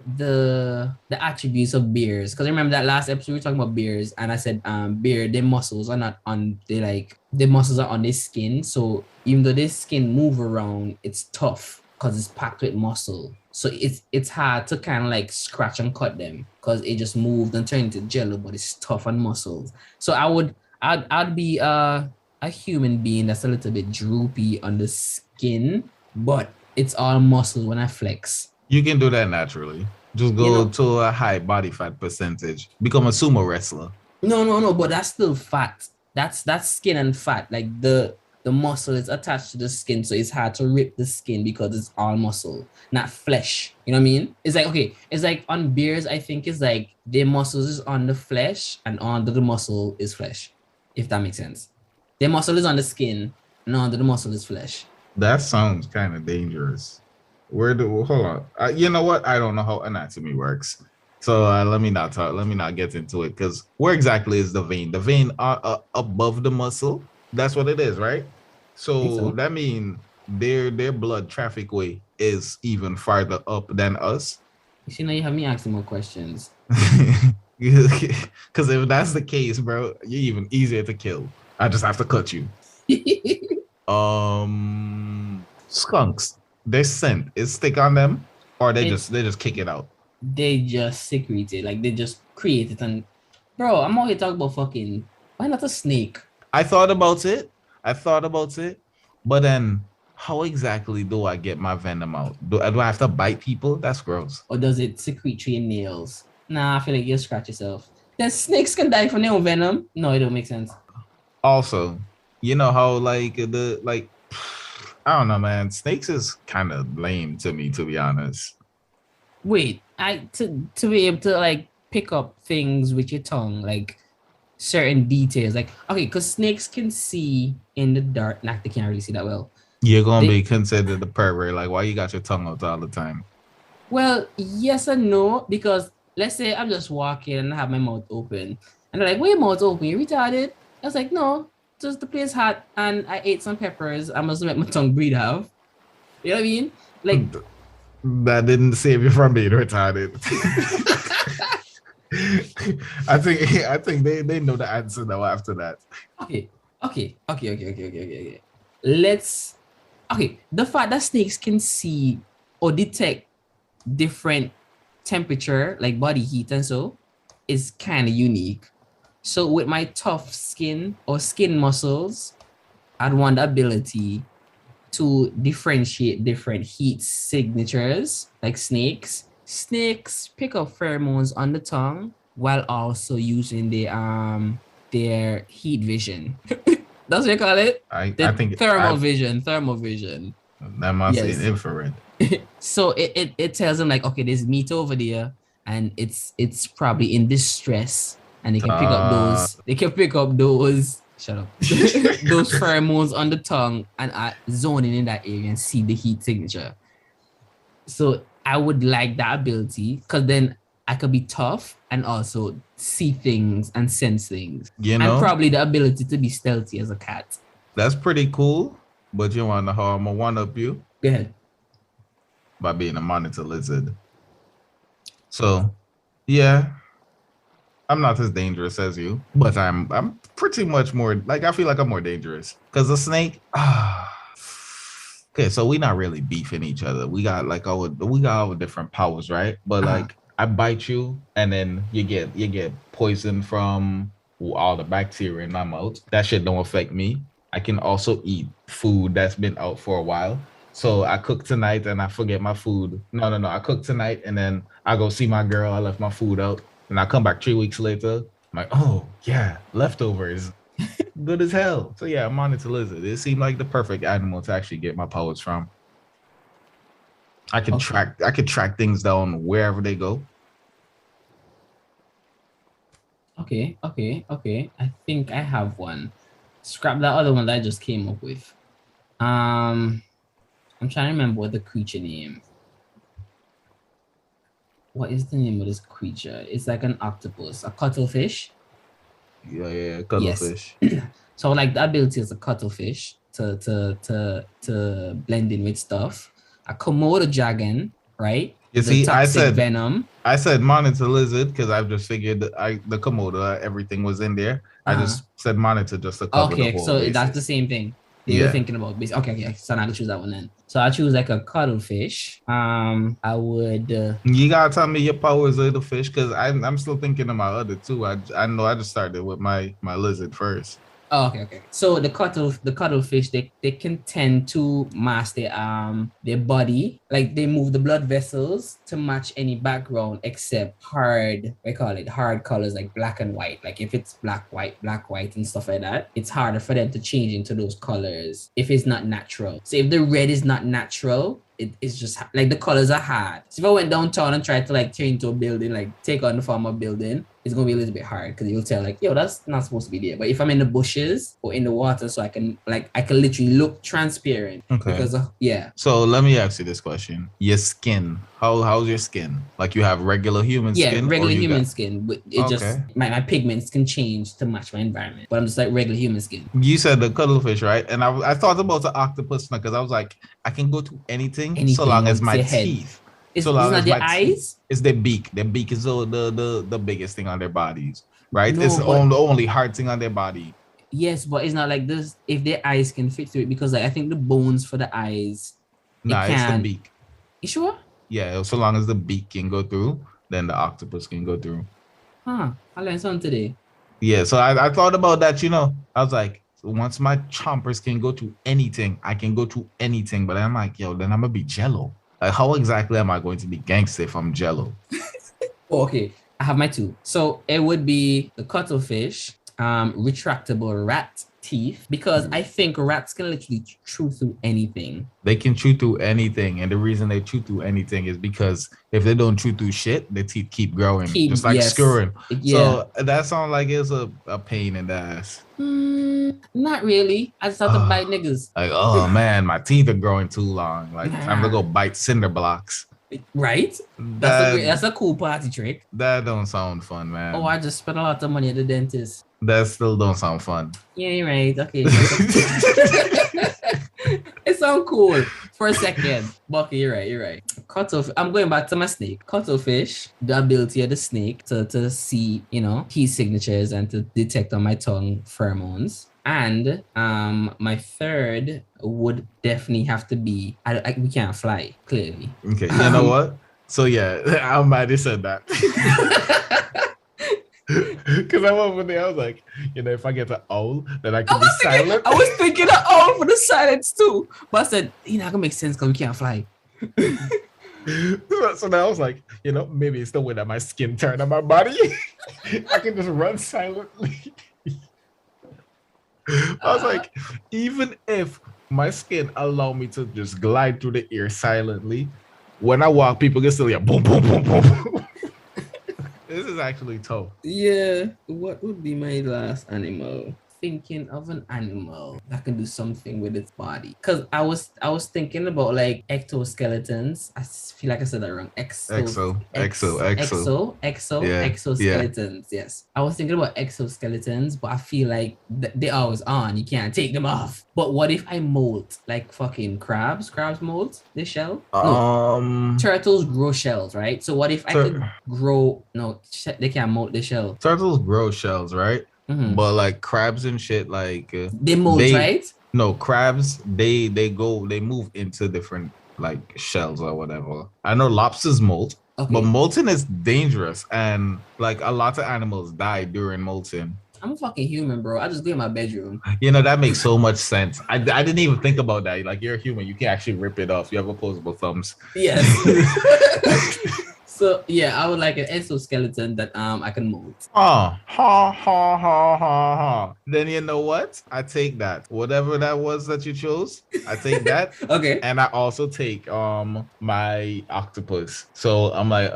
attributes of bears, because remember that last episode we were talking about bears, and I said bear, their muscles are not on their muscles are on their skin, so even though their skin move around, it's tough because it's packed with muscle, so it's hard to kind of like scratch and cut them because it just moved and turned into jello, but it's tough on muscles. So I'd be a human being that's a little bit droopy on the skin, but it's all muscle when I flex. You can do that naturally. Just go to a high body fat percentage. Become a sumo wrestler. No, but that's still fat. That's skin and fat. Like the muscle is attached to the skin, so it's hard to rip the skin because it's all muscle, not flesh. You know what I mean? It's like, okay, it's like on bears, I think it's like their muscles is on the flesh and under the muscle is flesh, if that makes sense. Their muscle is on the skin and under the muscle is flesh. That sounds kind of dangerous. Hold on. You know what? I don't know how anatomy works. So let me not get into it, because where exactly is the vein? The vein above the muscle. That's what it is, right? So that means their blood traffic way is even farther up than us. You see, now you have me asking more questions. Because if that's the case, bro, you're even easier to kill. I just have to cut you. Skunks. Their scent is stick on them, or they just kick it out. They just secrete it, like they just create it. And bro, I'm out here talking about fucking. Why not a snake? I thought about it, but then how exactly do I get my venom out? Do I have to bite people? That's gross. Or does it secrete through your nails? Nah, I feel like you'll scratch yourself. Then snakes can die from their own venom. No, it don't make sense. Also, you know how I don't know, man. Snakes is kind of lame to me, to be honest. Wait, to be able to like pick up things with your tongue, like certain details, like okay, because snakes can see in the dark. Nah, they can't really see that well. You're gonna be considered a pervert. Like, why you got your tongue out all the time? Well, yes and no, because let's say I'm just walking and I have my mouth open, and they're like, "Why your mouth open? You retarded?" I was like, "No, just the place hot, and I ate some peppers. I must let my tongue breathe out." You know what I mean? Like that didn't save you from being retarded. I think they know the answer now after that. Okay. The fact that snakes can see or detect different temperature, like body heat and so, is kind of unique. So with my tough skin or skin muscles, I'd want the ability to differentiate different heat signatures, like snakes. Snakes pick up pheromones on the tongue while also using their heat vision. That's what you call it? I think thermal vision. That must be infrared. So it tells them like, okay, there's meat over there, and it's probably in distress, and they can pick up those. They can pick up those. Shut up. Those pheromones on the tongue and zoning in that area and see the heat signature. So I would like that ability, because then I could be tough and also see things and sense things. You know, and probably the ability to be stealthy as a cat. That's pretty cool, but you want to know how I'm gonna one up you? Go ahead. By being a monitor lizard. So, yeah, I'm not as dangerous as you, but I'm pretty much more, like, I feel like I'm more dangerous because a snake. Okay, so we're not really beefing each other. We got our different powers, right? But like, I bite you, and then you get poisoned from all the bacteria in my mouth. That shit don't affect me. I can also eat food that's been out for a while. So I cook tonight and I forget my food. No. I cook tonight and then I go see my girl. I left my food out, and I come back 3 weeks later. I'm like, oh yeah, leftovers. Good as hell. So yeah, monitor lizard. It seemed like the perfect animal to actually get my powers from. I could track things down wherever they go. Okay. I think I have one. Scrap that other one that I just came up with. I'm trying to remember what the creature name. What is the name of this creature? It's like an octopus, a cuttlefish. Yeah, cuttlefish. Yes. So like the ability is a cuttlefish. to blend in with stuff. A Komodo dragon, right? You The see, toxic venom. I said monitor lizard because I've just figured that the Komodo, everything was in there. I just said monitor just to cover the Okay, whole so basis. that's the same thing. They were thinking about basic. Okay, so now I choose that one then. So I choose like a cuttlefish. I would. You gotta tell me your powers of the fish because I'm still thinking of my other two. I know I just started with my lizard first. Oh, okay. So the cuttlefish, they can tend to mask their body, like they move the blood vessels to match any background except hard colors like black and white. Like if it's black, white, and stuff like that, it's harder for them to change into those colors if it's not natural. So if the red is not natural, it's just like the colors are hard. So if I went downtown and tried to like turn into a building, like take on the form of building, it's gonna be a little bit hard because you'll tell like, yo, that's not supposed to be there. But if I'm in the bushes or in the water, so I can literally look transparent. Okay. Because So let me ask you this question: your skin, how's your skin? Like you have regular human skin? Yeah, regular human skin, but it just Okay. my pigments can change to match my environment. But I'm just like regular human skin. You said the cuttlefish, right? And I thought about the octopus now because I was like, I can go to anything so long as my It's your head. teeth. It's So long not as their my eyes. It's their beak. Their beak is the biggest thing on their bodies, right? No, It's the but- only hard thing on their body. Yes, but it's not like this. If their eyes can fit through it, because like I think the bones for the eyes. Nah, it's the can. beak. You sure? Yeah, so long as the beak can go through, then the octopus can go through. Huh? I learned something today. Yeah, so I thought about that, I was like, once my chompers can go to anything, I can go to anything. But I'm like, yo, then I'm gonna be jello. Like, how exactly am I going to be gangster if I'm jello? Oh, okay. I have my two. So it would be the cuttlefish, retractable rat teeth, because I think rats can literally chew through anything. They can chew through anything, and the reason they chew through anything is because if they don't chew through shit, their teeth keep growing, just like scurrying. Yeah. So that sounds like it's a pain in the ass. Not really. I just have to bite niggas. Like, oh man, my teeth are growing too long. Like, time to go bite cinder blocks. Right? That's a cool party trick. That don't sound fun, man. Oh, I just spent a lot of money at the dentist. That still don't sound fun. Yeah, you're right. Okay. It sounds cool for a second. But okay, you're right. Cuttlefish. I'm going back to my snake. Cuttlefish, the ability of the snake to see, key signatures and to detect on my tongue pheromones. And my third would definitely have to be we can't fly, clearly. Okay, you know what? So yeah, I'm mad you said that. Because I'm over there, I was like, if I get an owl, then I can be silent. I was thinking of owl for the silence too. But I said, that can make sense because we can't fly. So now I was like, maybe it's the way that my skin turned on my body. I can just run silently. I was like, even if my skin allow me to just glide through the air silently, when I walk, people can still hear boom, boom, boom, boom. This is actually tough. Yeah. What would be my last animal? Thinking of an animal that can do something with its body. Because I was thinking about like ectoskeletons. I feel like I said that wrong. Exoskeletons. Yes. I was thinking about exoskeletons, but I feel like they're always on. You can't take them off. But what if I molt like fucking crabs? Crabs molt their shell? No. Turtles grow shells, right? So what if I could grow? No, they can't molt their shell. Turtles grow shells, right? Mm-hmm. But like crabs and shit, like they molt, right? No, crabs they move into different like shells or whatever. I know lobsters molt, but molting is dangerous, and like a lot of animals die during molting. I'm a fucking human, bro. I just go in my bedroom. That makes so much sense. I didn't even think about that. Like, you're a human, you can actually rip it off. You have opposable thumbs. Yes. So yeah, I would like an exoskeleton that I can mold. Then you know what? I take that. Whatever that was that you chose, I take that. Okay. And I also take my octopus. So I'm a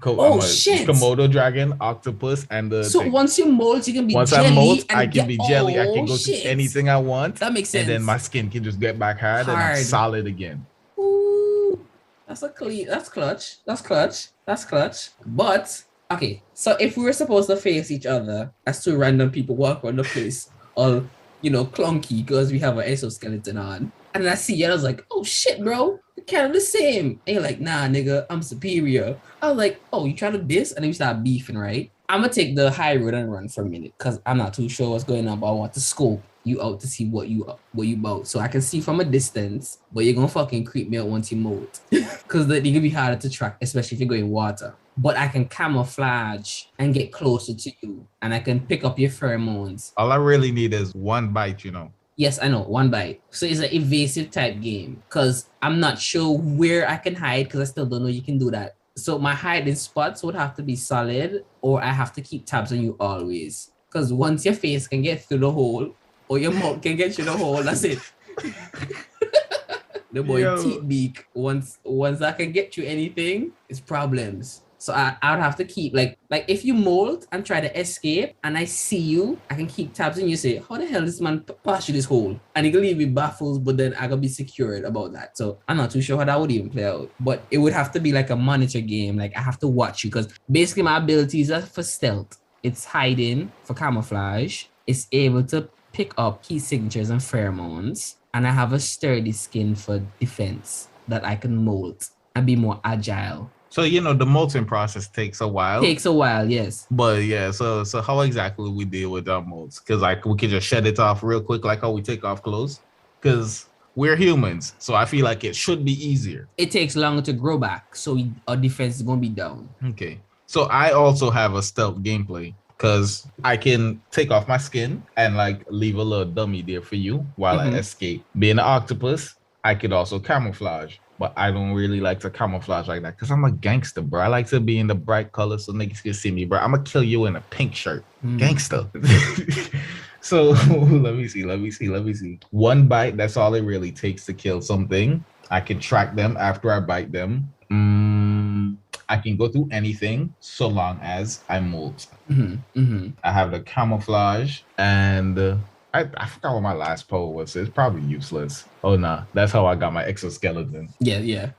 Komodo dragon, octopus, and the. So once you mold, you can be. Once jelly I mold, and I can be jelly. I can go shit. to anything I want. That makes sense. And then my skin can just get back hard. And I'm solid again. That's clutch. But okay, so if we were supposed to face each other as two random people walk around the place, all clunky because we have an exoskeleton on. And I see it, I was like, oh shit, bro, we're kind of the same. And you're like, nah, nigga, I'm superior. I was like, oh, you trying to diss? And then we start beefing, right? I'm gonna take the high road and run for a minute because I'm not too sure what's going on, but I want to scope you out to see what you about. So I can see from a distance, but you're gonna fucking creep me out once you molt. Because they can be harder to track, especially if you're going water. But I can camouflage and get closer to you, and I can pick up your pheromones. All I really need is one bite, Yes, I know, one bite. So it's an evasive type game because I'm not sure where I can hide because I still don't know you can do that. So my hiding spots would have to be solid, or I have to keep tabs on you always. Because once your face can get through the hole, or your mouth can get through the hole, that's it. The boy teeth beak. Once I can get you anything, it's problems. So I would have to keep like if you molt and try to escape and I see you, I can keep tabs on you, say, how the hell this man pass you this hole? And he can leave me baffled, but then I gotta be secured about that. So I'm not too sure how that would even play out. But it would have to be like a monitor game. Like I have to watch you because basically my abilities are for stealth. It's hiding for camouflage. It's able to pick up key signatures and pheromones. And I have a sturdy skin for defense that I can molt and be more agile. So, the molting process takes a while. Takes a while, yes. But yeah, so how exactly we deal with our molts? Because we can just shed it off real quick, like how we take off clothes. Because we're humans, so I feel like it should be easier. It takes longer to grow back, so our defense is going to be down. Okay. So I also have a stealth gameplay. Because I can take off my skin and leave a little dummy there for you while I escape. Being an octopus, I could also camouflage. But I don't really like to camouflage like that because I'm a gangster, bro. I like to be in the bright colors so niggas can see me, bro. I'm going to kill you in a pink shirt. Gangster. So let me see. One bite, that's all it really takes to kill something. I can track them after I bite them. I can go through anything so long as I molt. I have the camouflage and... I forgot what my last poll was. It's probably useless. Oh, nah. That's how I got my exoskeleton. Yeah.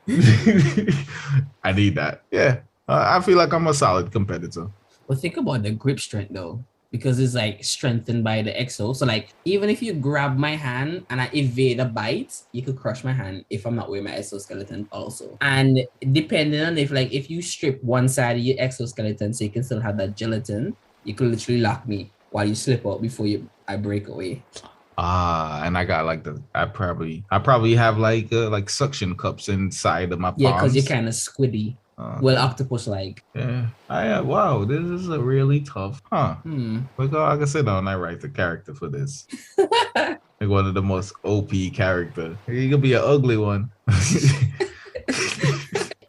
I need that. Yeah. I feel like I'm a solid competitor. Well, think about the grip strength, though. Because it's strengthened by the exo. So, even if you grab my hand and I evade a bite, you could crush my hand if I'm not wearing my exoskeleton also. And depending on if you strip one side of your exoskeleton so you can still have that gelatin, you could literally lock me while you slip out before I break away. And I got I probably have suction cups inside of my palms. Yeah, because you're kind of squiddy. Octopus like. Yeah. Wow, this is a really tough, huh? I can sit down and I write the character for this. One of the most OP character. You could be an ugly one.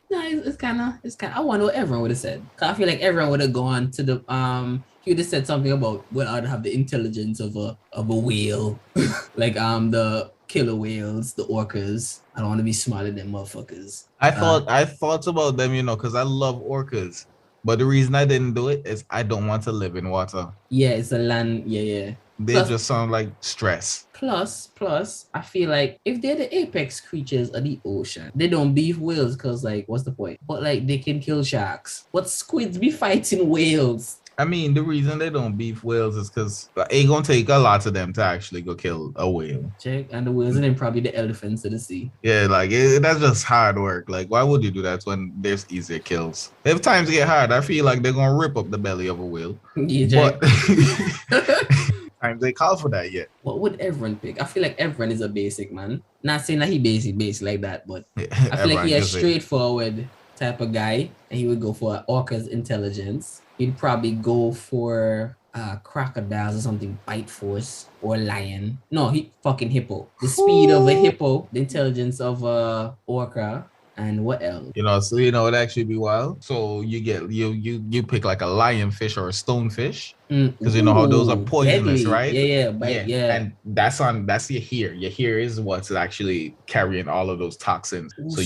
It's kind of. I wonder what everyone would have said. Cause I feel like everyone would have gone to the he would have said something about, I'd have the intelligence of a whale, the killer whales, the orcas. I don't want to be smarter than motherfuckers. I thought about them, because I love orcas, but the reason I didn't do it is I don't want to live in water. Yeah, it's a land. Yeah. They just sound like stress. Plus, I feel like if they're the apex creatures of the ocean, they don't beef whales because, what's the point? But, they can kill sharks. But squids be fighting whales. I mean, the reason they don't beef whales is because it gonna take a lot of them to actually go kill a whale. Check, and the whales and then probably the elephants of the sea. Yeah, that's just hard work. Why would you do that when there's easier kills? If times get hard, I feel like they're gonna rip up the belly of a whale. Yeah, but times they call for that yet. What would everyone pick? I feel like everyone is a basic man. Not saying that he basic like that, but I feel like he a straightforward type of guy, and he would go for orca's intelligence. He'd probably go for crocodiles or something, bite force or lion. No, he fucking hippo. The speed of a hippo, the intelligence of a orca, and what else? So it'd actually be wild. So you get you pick like a lionfish or a stonefish because how those are poisonous, deadly. Right? Yeah. And that's your hair. Your hair is what's actually carrying all of those toxins. So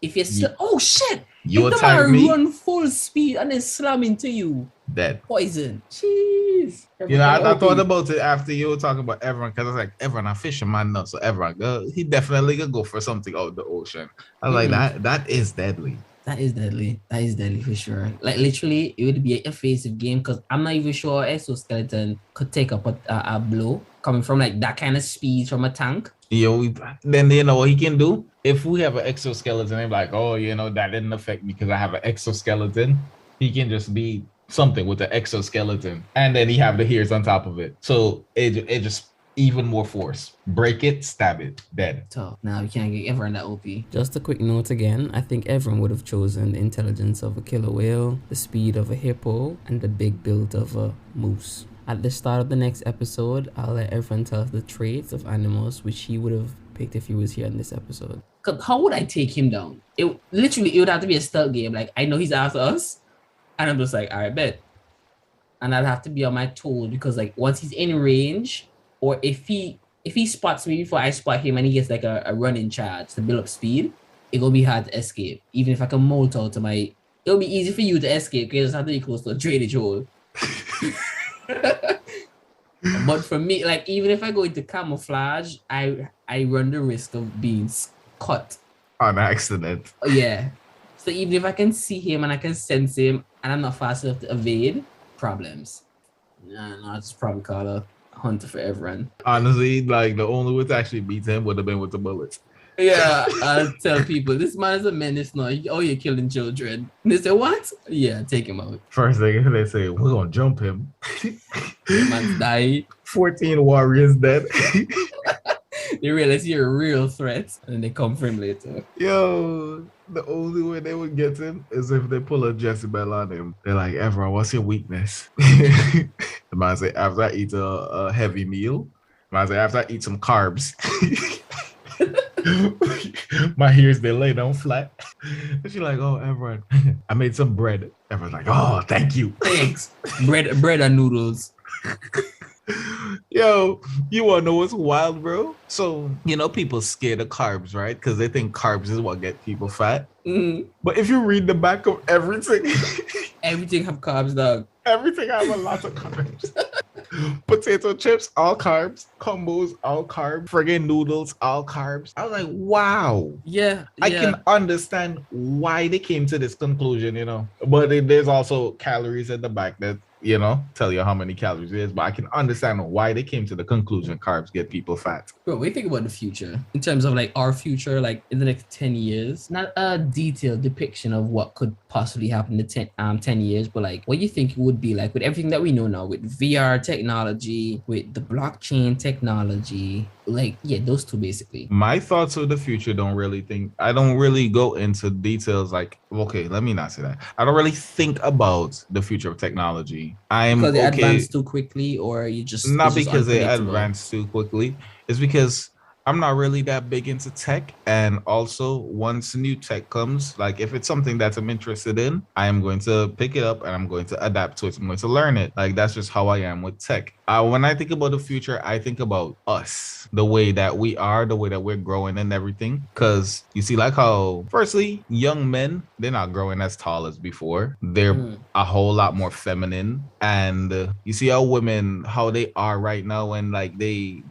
if you're still, oh shit! You if attack the me, run full speed and then slam into you. Dead. Poison. Jeez. I thought about it after you were talking about everyone, because I was like, everyone a fisherman so everyone he definitely could go for something out of the ocean. I was like, that is deadly. That is deadly. That is deadly for sure. Like literally, it would be a evasive game because I'm not even sure exoskeleton could take up a blow coming from like that kind of speed from a tank. Then you know what he can do? If we have an exoskeleton, they're like, oh, that didn't affect me because I have an exoskeleton. He can just be something with the exoskeleton, and then he have the hairs on top of it. So it just even more force. Break it, stab it, dead. So now we can't get everyone that OP. Just a quick note again, I think everyone would have chosen the intelligence of a killer whale, the speed of a hippo, and the big build of a moose. At the start of the next episode, I'll let everyone tell us the traits of animals which he would have picked if he was here in this episode. Cause how would I take him down? It would have to be a stealth game. Like I know he's after us, and I'm just like, all right, bet. And I'd have to be on my toes because like once he's in range, or if he spots me before I spot him and he gets like a running charge to build up speed, it gonna be hard to escape. Even if I can molt out to my, it'll be easy for you to escape because you just have to be close to a drainage hole. But for me, like even if I go into camouflage, I run the risk of being cut on accident. Yeah. So even if I can see him and I can sense him and I'm not fast enough to evade, problems. No, I'll just probably call a hunter for everyone. Honestly, like the only way to actually beat him would have been with the bullets. Yeah, I'll tell people this man is a menace now. Oh, you're killing children. And they say, what? Yeah, take him out. First thing they say, we're gonna jump him. Man's died. 14 warriors dead. They realize you're a real threat, and they come for him later. Yo, the only way they would get him is if they pull a Jezebel on him. They're like, everyone, what's your weakness? The man say, after I eat a heavy meal, the man say, after I eat some carbs. My ears, they lay down flat. And she's like, oh, everyone, I made some bread. Everyone's like, oh, thank you. Thanks. Bread and noodles. Yo, you wanna know what's wild, bro? So, people scared of carbs, right? Because they think carbs is what get people fat. Mm-hmm. But if you read the back of everything, everything have carbs, dog. Everything have a lot of carbs. Potato chips, all carbs. Combos, all carbs. Friggin' noodles, all carbs. I was like, wow. Yeah. I can understand why they came to this conclusion, But there's also calories at the back that, tell you how many calories it is. But I can understand why they came to the conclusion carbs get people fat. Bro, we think about the future in terms of like our future, like in the next 10 years. Not a detailed depiction of what could possibly happen in 10 years, but like what you think it would be like with everything that we know now, with VR technology, with the blockchain technology, like, yeah, those two basically. My thoughts of the future I don't really go into details like, okay, let me not say that. I don't really think about the future of technology. Because they advance too quickly, or you just... Not because they advance too quickly. It's because I'm not really that big into tech. And also, once new tech comes, like if it's something that I'm interested in, I am going to pick it up and I'm going to adapt to it. I'm going to learn it. Like that's just how I am with tech. When I think about the future, I think about us, the way that we are, the way that we're growing and everything. Because you see, like how, firstly, young men, they're not growing as tall as before. They're a whole lot more feminine. And you see how women, how they are right now, and like they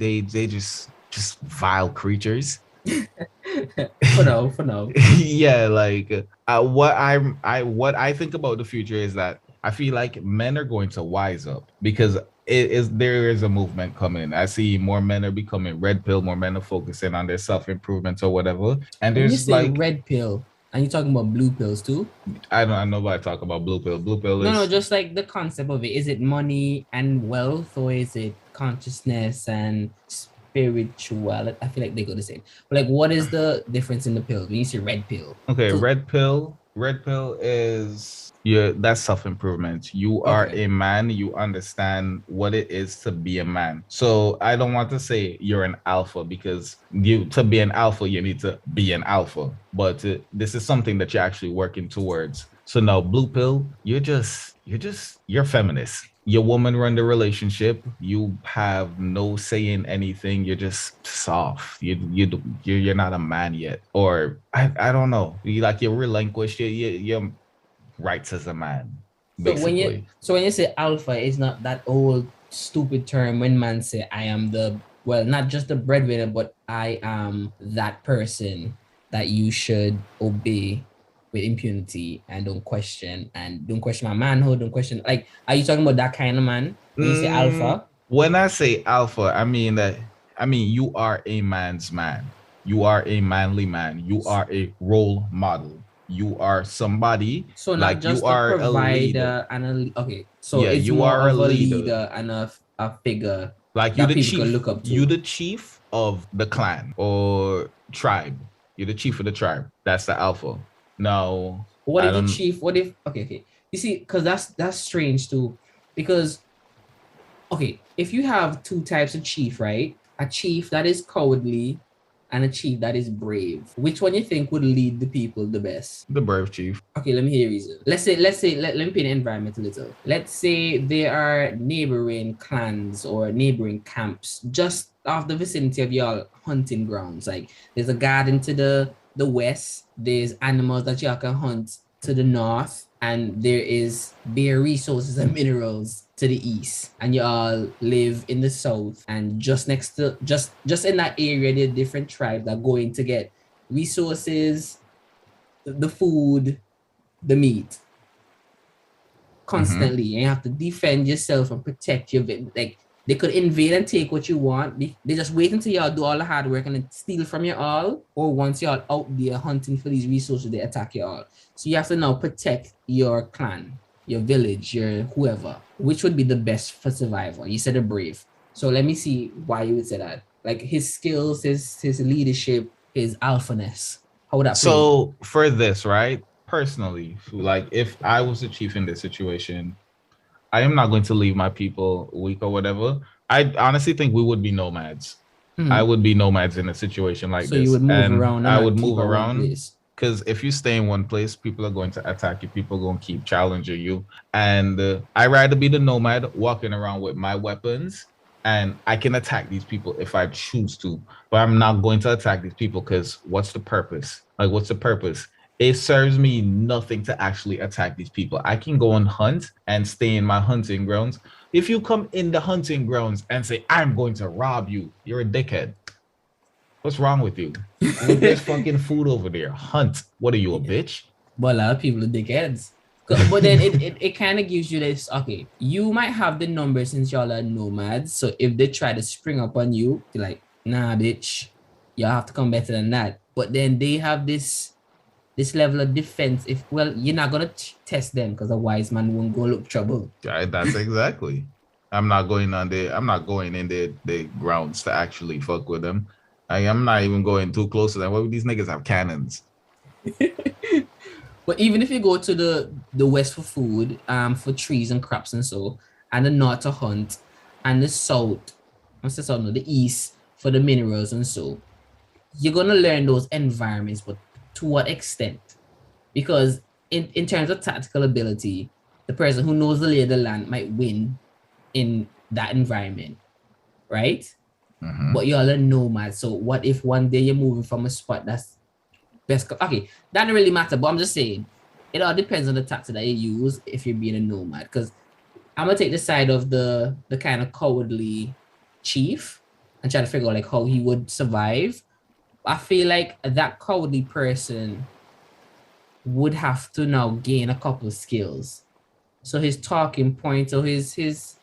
just vile creatures. For now. Yeah, like what I think about the future is that I feel like men are going to wise up because there is a movement coming. I see more men are becoming red pill, more men are focusing on their self-improvement or whatever. And there's when you say like red pill, and you're talking about blue pills too? I don't know why I talk about blue pill. Blue pill is no, just like the concept of it. Is it money and wealth, or is it consciousness and spirituality? I feel like they go the same. But like, what is the difference in the pills when you say red pill? Okay, red pill is that's self-improvement. You are a man, you understand what it is to be a man. So I don't want to say you're an alpha, because to be an alpha you need to be an alpha, but this is something that you're actually working towards. So now blue pill, you're feminist. Your woman run the relationship. You have no say in anything. You're just soft. You're not a man yet, or I don't know. You're relinquished. Your rights as a man. Basically. So when you say alpha, it's not that old stupid term when man say I am not just the breadwinner, but I am that person that you should obey. with impunity and don't question my manhood, don't question, like, are you talking about that kind of man when you say alpha? When I say alpha, I mean that you are a man's man. You are a manly man. You are a role model. You are somebody So not like just you a are a leader. provider and okay, so Yeah, it's you more are a of a leader. leader and a figure Like you that the people can chief. look up to. You the chief of the clan or tribe. You're the chief of the tribe. That's the alpha. No, What I if the don't. chief? What if? Okay. You see, because that's strange too, because okay, if you have two types of chief, right? A chief that is cowardly and a chief that is brave. Which one you think would lead the people the best? The brave chief. Okay, let me hear your reason. Let me paint the environment a little. Let's say there are neighboring clans or neighboring camps just off the vicinity of your hunting grounds. Like there's a garden to the west, there's animals that y'all can hunt to the north, and there is bare resources and minerals to the east, and you all live in the south, and just next to just in that area there are different tribes that go in to get resources, the food, the meat constantly, and you have to defend yourself and protect your like they could invade and take what you want. They just wait until y'all do all the hard work and then steal from you all, or once y'all out there hunting for these resources, they attack you all. So you have to now protect your clan, your village, your whoever. Which would be the best for survival? You said a brave. So let me see why you would say that. Like his skills, his leadership, his alphaness. How would that play? So for this, right? Personally, like if I was the chief in this situation, I am not going to leave my people weak or whatever. I honestly think we would be nomads. I would be nomads in a situation like So this. you would move and around and I not would keep move at one around place. because if you stay in one place, people are going to attack you. People are going to keep challenging you. And I rather be the nomad walking around with my weapons, and I can attack these people if I choose to. But I'm not going to attack these people because what's the purpose? Like, what's the purpose? It serves me nothing to actually attack these people. I can go and hunt and stay in my hunting grounds. If you come in the hunting grounds and say, I'm going to rob you, you're a dickhead. What's wrong with you? There's fucking food over there. Hunt. What are you, a bitch? But a lot of people are dickheads. But then it kind of gives you this, okay, you might have the numbers since y'all are nomads. So if they try to spring up on you, you're like, nah, bitch, y'all have to come better than that. But then they have this level of defense. If you're not gonna test them because a wise man won't go look trouble. That's exactly. I'm not going in the grounds to actually fuck with them. I'm not even going too close to them. What would these niggas have cannons? But even if you go to the west for food, for trees and crops and so, and the north to hunt, and the south, the east for the minerals and so, you're gonna learn those environments, but to what extent? Because in terms of tactical ability, the person who knows the lay of the land might win in that environment, right? Mm-hmm. But you're a nomad. So what if one day you're moving from a spot that's best? Okay, that doesn't really matter. But I'm just saying, it all depends on the tactic that you use if you're being a nomad. Because I'm gonna take the side of the kind of cowardly chief and try to figure out like how he would survive. I feel like that cowardly person would have to now gain a couple of skills. So his talking point or his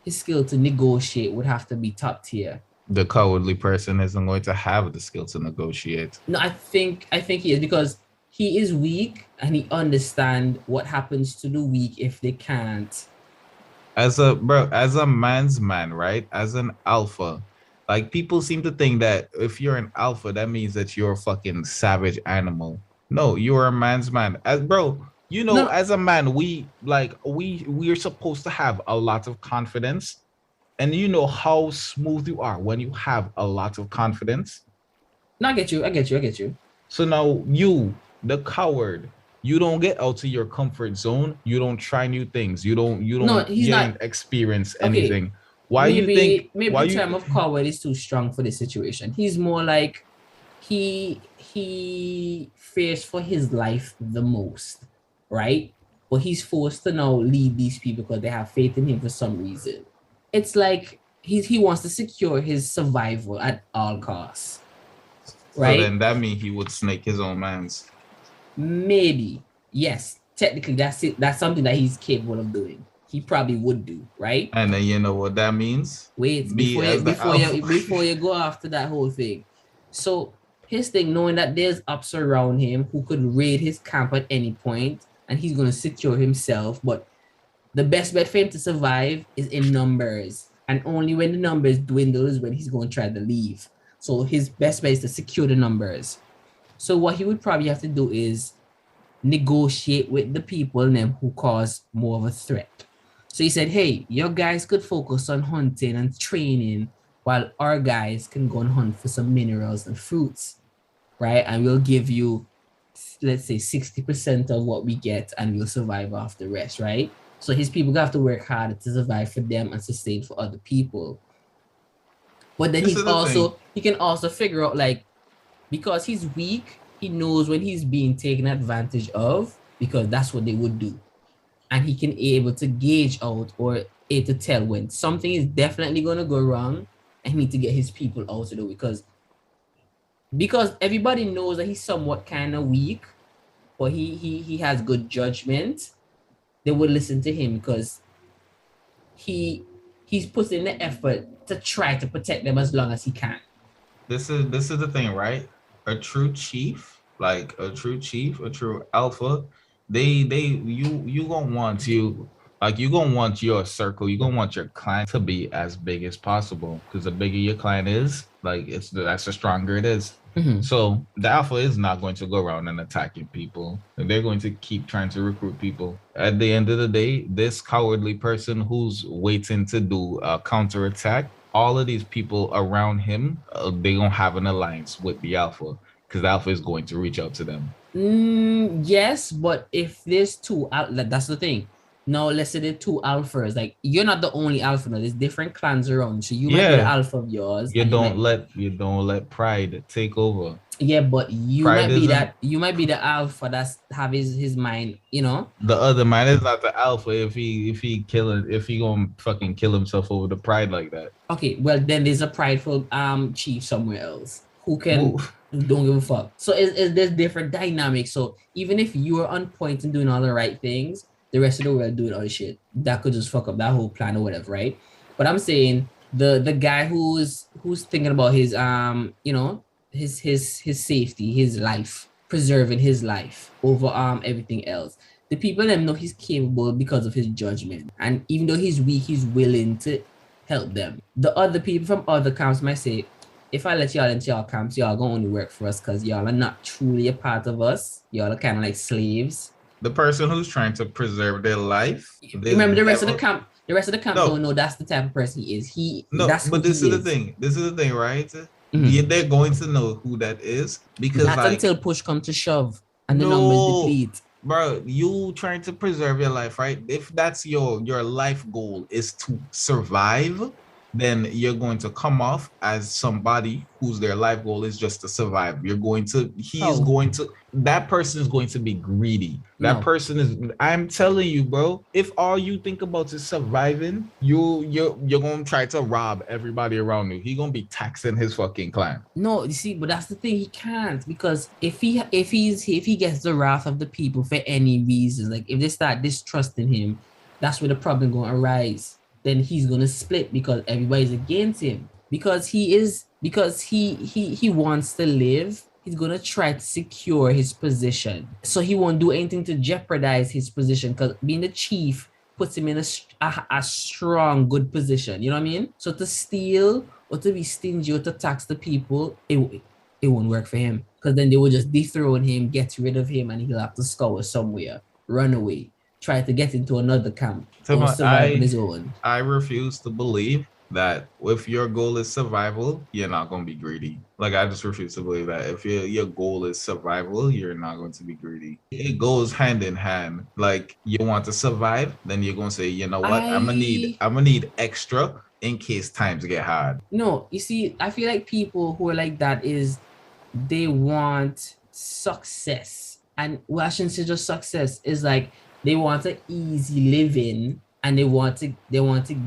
skill to negotiate would have to be top tier. The cowardly person isn't going to have the skill to negotiate. No, I think he is, because he is weak and he understands what happens to the weak if they can't. As a man's man, right? As an alpha, like people seem to think that if you're an alpha, that means that you're a fucking savage animal. No, you're a man's man. As a man, we're supposed to have a lot of confidence. And you know how smooth you are when you have a lot of confidence. No, I get you. So now you, the coward, you don't get out of your comfort zone. You don't try new things. You don't experience anything. Why you think maybe the term of coward is too strong for this situation? He's more like he fears for his life the most, right? But he's forced to now lead these people because they have faith in him for some reason. It's like he wants to secure his survival at all costs, right? So then that means he would snake his own mans. Maybe. Yes. Technically, that's it. That's something that he's capable of doing. He probably would do, right? And then you know what that means? Wait, Me as the alpha. before you go after that whole thing. So his thing, knowing that there's ops around him who could raid his camp at any point, and he's gonna secure himself, but the best bet for him to survive is in numbers. And only when the numbers dwindle is when he's going to try to leave. So his best bet is to secure the numbers. So what he would probably have to do is negotiate with the people and them who cause more of a threat. So he said, hey, your guys could focus on hunting and training while our guys can go and hunt for some minerals and fruits, right? And we'll give you, let's say, 60% of what we get and we'll survive off the rest, right? So his people have to work harder to survive for them and sustain for other people. But then he can also figure out, like, because he's weak, he knows when he's being taken advantage of, because that's what they would do. And he can be able to gauge out or able to tell when something is definitely going to go wrong and he need to get his people out of the way. Because everybody knows that he's somewhat kind of weak, but he has good judgment. They would listen to him because he's putting the effort to try to protect them as long as he can. This is the thing, right? A true chief, a true alpha, you gonna want your circle, you gonna want your client to be as big as possible, because the bigger your client is, that's the stronger it is. Mm-hmm. So the alpha is not going to go around and attacking people. They're going to keep trying to recruit people. At the end of the day, this cowardly person who's waiting to do a counterattack, all of these people around him, they gonna have an alliance with the alpha, because the alpha is going to reach out to them. Yes, but if there's two, that's the thing. Now, let's say the two alphas, like, you're not the only alpha. Now, there's different clans around, so you might be the alpha of yours. You don't let pride take over. Yeah, but you might be the alpha that's have his mind, you know. The other man is not the alpha if he gonna fucking kill himself over the pride like that. Okay, well then there's a prideful chief somewhere else who can don't give a fuck. So there's different dynamics. So even if you are on point and doing all the right things, the rest of the world doing other shit that could just fuck up that whole plan or whatever, right? But I'm saying the guy who's thinking about his his safety, his life, preserving his life over everything else. The people them know he's capable because of his judgment, and even though he's weak, he's willing to help them. The other people from other camps might say, if I let y'all into y'all camps, y'all gonna only work for us because y'all are not truly a part of us. Y'all are kind of like slaves. The person who's trying to preserve their life. Remember, the rest of the camp don't know that's the type of person he is. This is the thing, right? Mm-hmm. Yeah, they're going to know who that is, because not until push comes to shove and the numbers deplete. Bro, you trying to preserve your life, right? If that's your life goal is to survive, then you're going to come off as somebody whose their life goal is just to survive. That person is going to be greedy. That person is, I'm telling you, bro, if all you think about is surviving, you're going to try to rob everybody around you. He's going to be taxing his fucking clan. No, you see, but that's the thing, he can't, because if he gets the wrath of the people for any reason, like if they start distrusting him, that's where the problem going to arise. Then he's gonna split because everybody's against him. Because he wants to live. He's gonna try to secure his position, so he won't do anything to jeopardize his position. Because being the chief puts him in a strong, good position. You know what I mean? So to steal or to be stingy or to tax the people, it won't work for him. Because then they will just dethrone him, get rid of him, and he'll have to scour somewhere, run away, try to get into another camp, or survive on his own. I refuse to believe that if your goal is survival, you're not going to be greedy. Like, I just refuse to believe that. If your goal is survival, you're not going to be greedy. It goes hand in hand. Like, you want to survive, then you're going to say, you know what, I'm gonna need extra in case times get hard. No, you see, I feel like people who are like that is they want success. And well, I shouldn't say just success, is like they want an easy living and they want to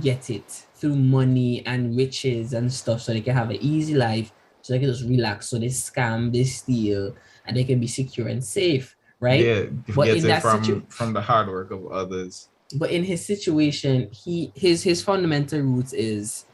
get it through money and riches and stuff, so they can have an easy life, so they can just relax. So they scam, they steal, and they can be secure and safe. right? Yeah, But gets in it that from the hard work of others. but in his situation, his fundamental roots is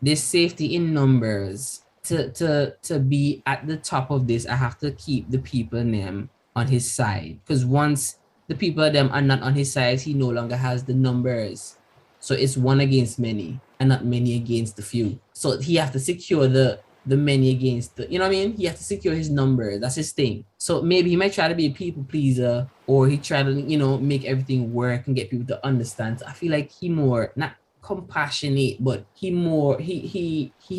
there's safety in numbers. To be at the top of this, I have to keep the people in them on his side. Because once the people of them are not on his side, he no longer has the numbers. So it's one against many and not many against the few. So he have to secure the many against the, you know what I mean? He has to secure his numbers. That's his thing. So maybe he might try to be a people pleaser, or he try to, make everything work and get people to understand. So I feel like he more not compassionate, but he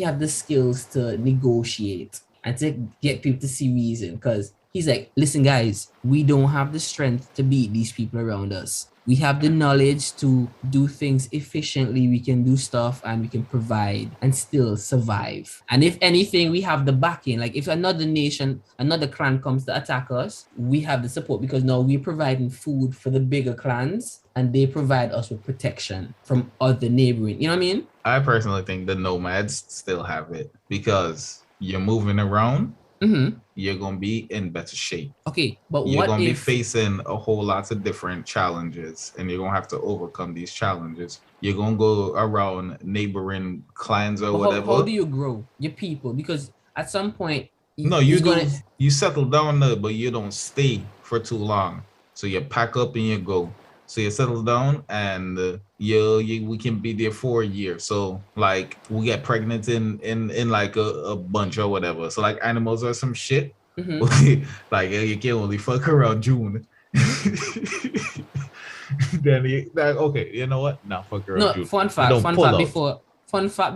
have the skills to negotiate and to get people to see reason. Because he's like, listen, guys, we don't have the strength to beat these people around us. We have the knowledge to do things efficiently. We can do stuff and we can provide and still survive. And if anything, we have the backing. Like if another nation, another clan comes to attack us, we have the support because now we're providing food for the bigger clans and they provide us with protection from other neighboring. You know what I mean? I personally think the nomads still have it because you're moving around. Mm-hmm. You're gonna be in better shape. Okay, but You're what gonna be if facing a whole lot of different challenges, and you're gonna have to overcome these challenges. You're gonna go around neighboring clans or whatever. How do you grow your people? Because at some point, No, you settle down there, but you don't stay for too long. So you pack up and you go. So you settle down, and we can be there for a year. So like we get pregnant in like a bunch or whatever. So like animals or some shit. Mhm. Like you can only fuck around June. Then okay, you know what? Nah, fuck around No, June. fun Don't fact pull out.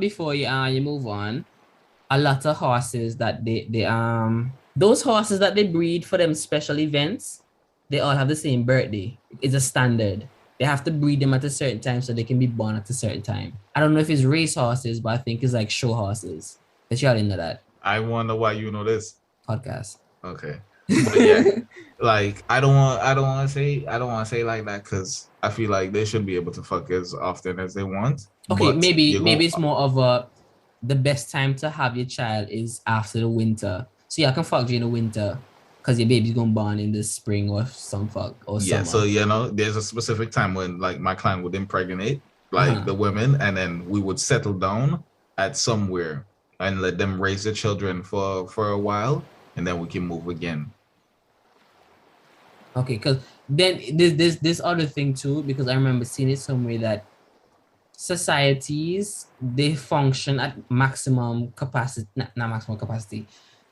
before you move on. A lot of horses that they those horses that they breed for them special events, they all have the same birthday. It's a standard. They have to breed them at a certain time so they can be born at a certain time. I don't know if it's race horses, but I think it's like show horses. But y'all didn't know that I wonder why you know this. podcast. Okay. But yeah, like I don't want to say like that because I feel like they should be able to fuck as often as they want. Okay, But maybe you're gonna- it's more of the best time to have your child is after the winter. So yeah, I can fuck you in the winter because your baby's gonna born in the spring or some fuck or yeah. summer. So there's a specific time when like my clan would impregnate like the women, and then we would settle down at somewhere and let them raise the children for a while, and then we can move again. Okay, because then there's this other thing too, because I remember seeing it somewhere that societies, they function at maximum capacity, not maximum capacity,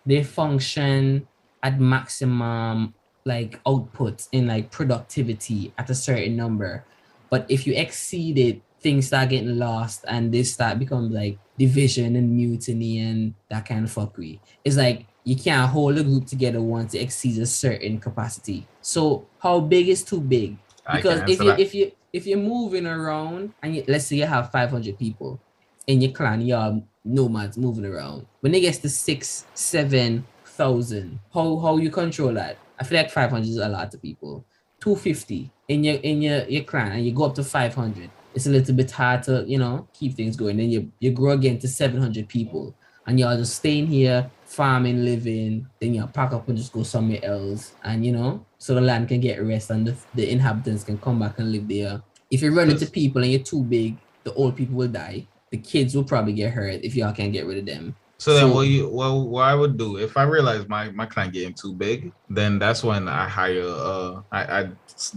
they function at maximum like output in like productivity at a certain number. But if you exceed it, things start getting lost and they start becoming like division and mutiny and that kind of fuckery. It's like you can't hold a group together once it exceeds a certain capacity. So how big is too big? I Because can answer that. if you're moving around and let's say you have 500 people in your clan, you are nomads moving around. When it gets to 6,000-7,000, how you control that? I feel like 500 is a lot of people. 250 in your clan, and you go up to 500. It's a little bit hard to keep things going. Then you grow again to 700 people, and you're just staying here, farming, living. Then you pack up and just go somewhere else, and so the land can get rest and the inhabitants can come back and live there. If you run into people and you're too big, the old people will die. The kids will probably get hurt if y'all can't get rid of them. So then what I would do if I realize my clan getting too big, then that's when I hire I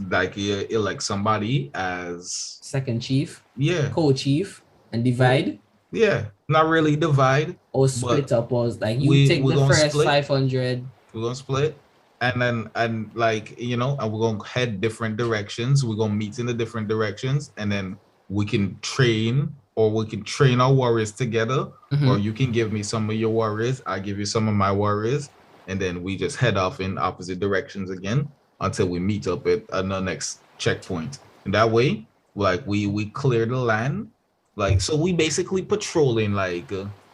like elect somebody as second chief, yeah, co-chief, and divide. Yeah, not really divide or split up, or like you we- take we're the gonna first split. 500. we're gonna split, and then and we're gonna head different directions. We're gonna meet in the different directions, and then we can train, or we can train our warriors together, Mhm. or you can give me some of your warriors, I give you some of my warriors, and then we just head off in opposite directions again until we meet up at the next checkpoint. And that way, like we clear the land, like so we basically patrolling like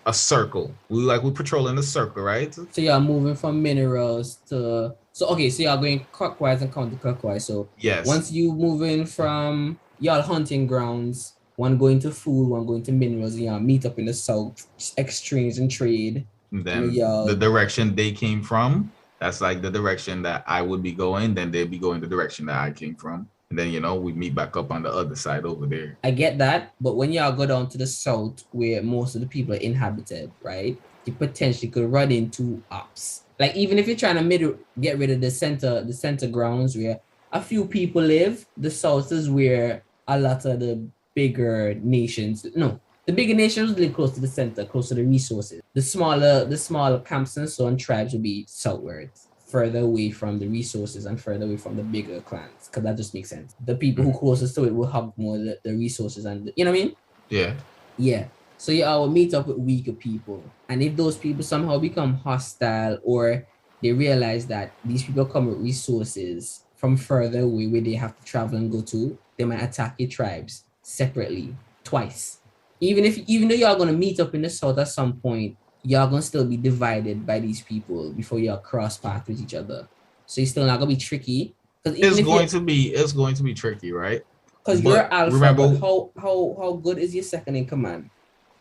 a circle. We patrolling a circle, right? So you're moving from minerals to so you're going clockwise and counterclockwise. So Yes. once you moving from y'all hunting grounds, one going to food, one going to minerals, and y'all meet up in the south, exchange and trade. And then Yeah. the direction they came from, That's like the direction that I would be going. Then they'd be going the direction that I came from. And then, we meet back up on the other side over there. I get that, but when y'all go down to the south where most of the people are inhabited, right? You potentially could run into ops. Like even if you're trying to get rid of the center grounds where a few people live, the south is where a lot of the bigger nations, the bigger nations live close to the center, close to the resources. The smaller camps and so on tribes will be southwards, further away from the resources and further away from the bigger clans, because that just makes sense. The people who closest to it will have more the resources and you know what I mean? Yeah. Yeah. So you all will meet up with weaker people. And if those people somehow become hostile or they realize that these people come with resources from further away where they have to travel and go to, they might attack your tribes separately twice. Even though y'all gonna meet up in the south at some point, y'all gonna still be divided by these people before y'all cross paths with each other. So you're still not gonna be tricky. It's going to be tricky, right? Because you're alpha. Remember, how good is your second in command?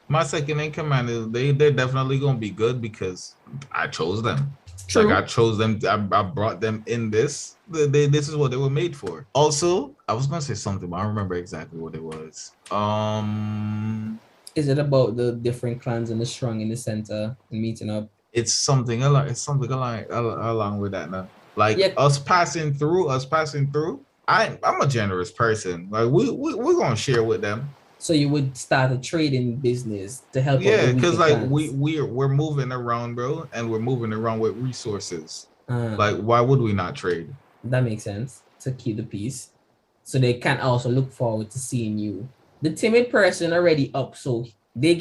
My second in command is they're definitely gonna be good because I chose them. True. Like I chose them. I brought them in this. This is what they were made for. Also, I was gonna say something, but I don't remember exactly what it was. Is it about the different clans and the strong in the center and meeting up? It's something along with that now. Like us passing through. I'm a generous person. Like we're gonna share with them. So you would start a trading business to help. Yeah, because like we're moving around, bro, and we're moving around with resources. Like why would we not trade? That makes sense, to keep the peace. So they can also look forward to seeing you. The timid person already up, so the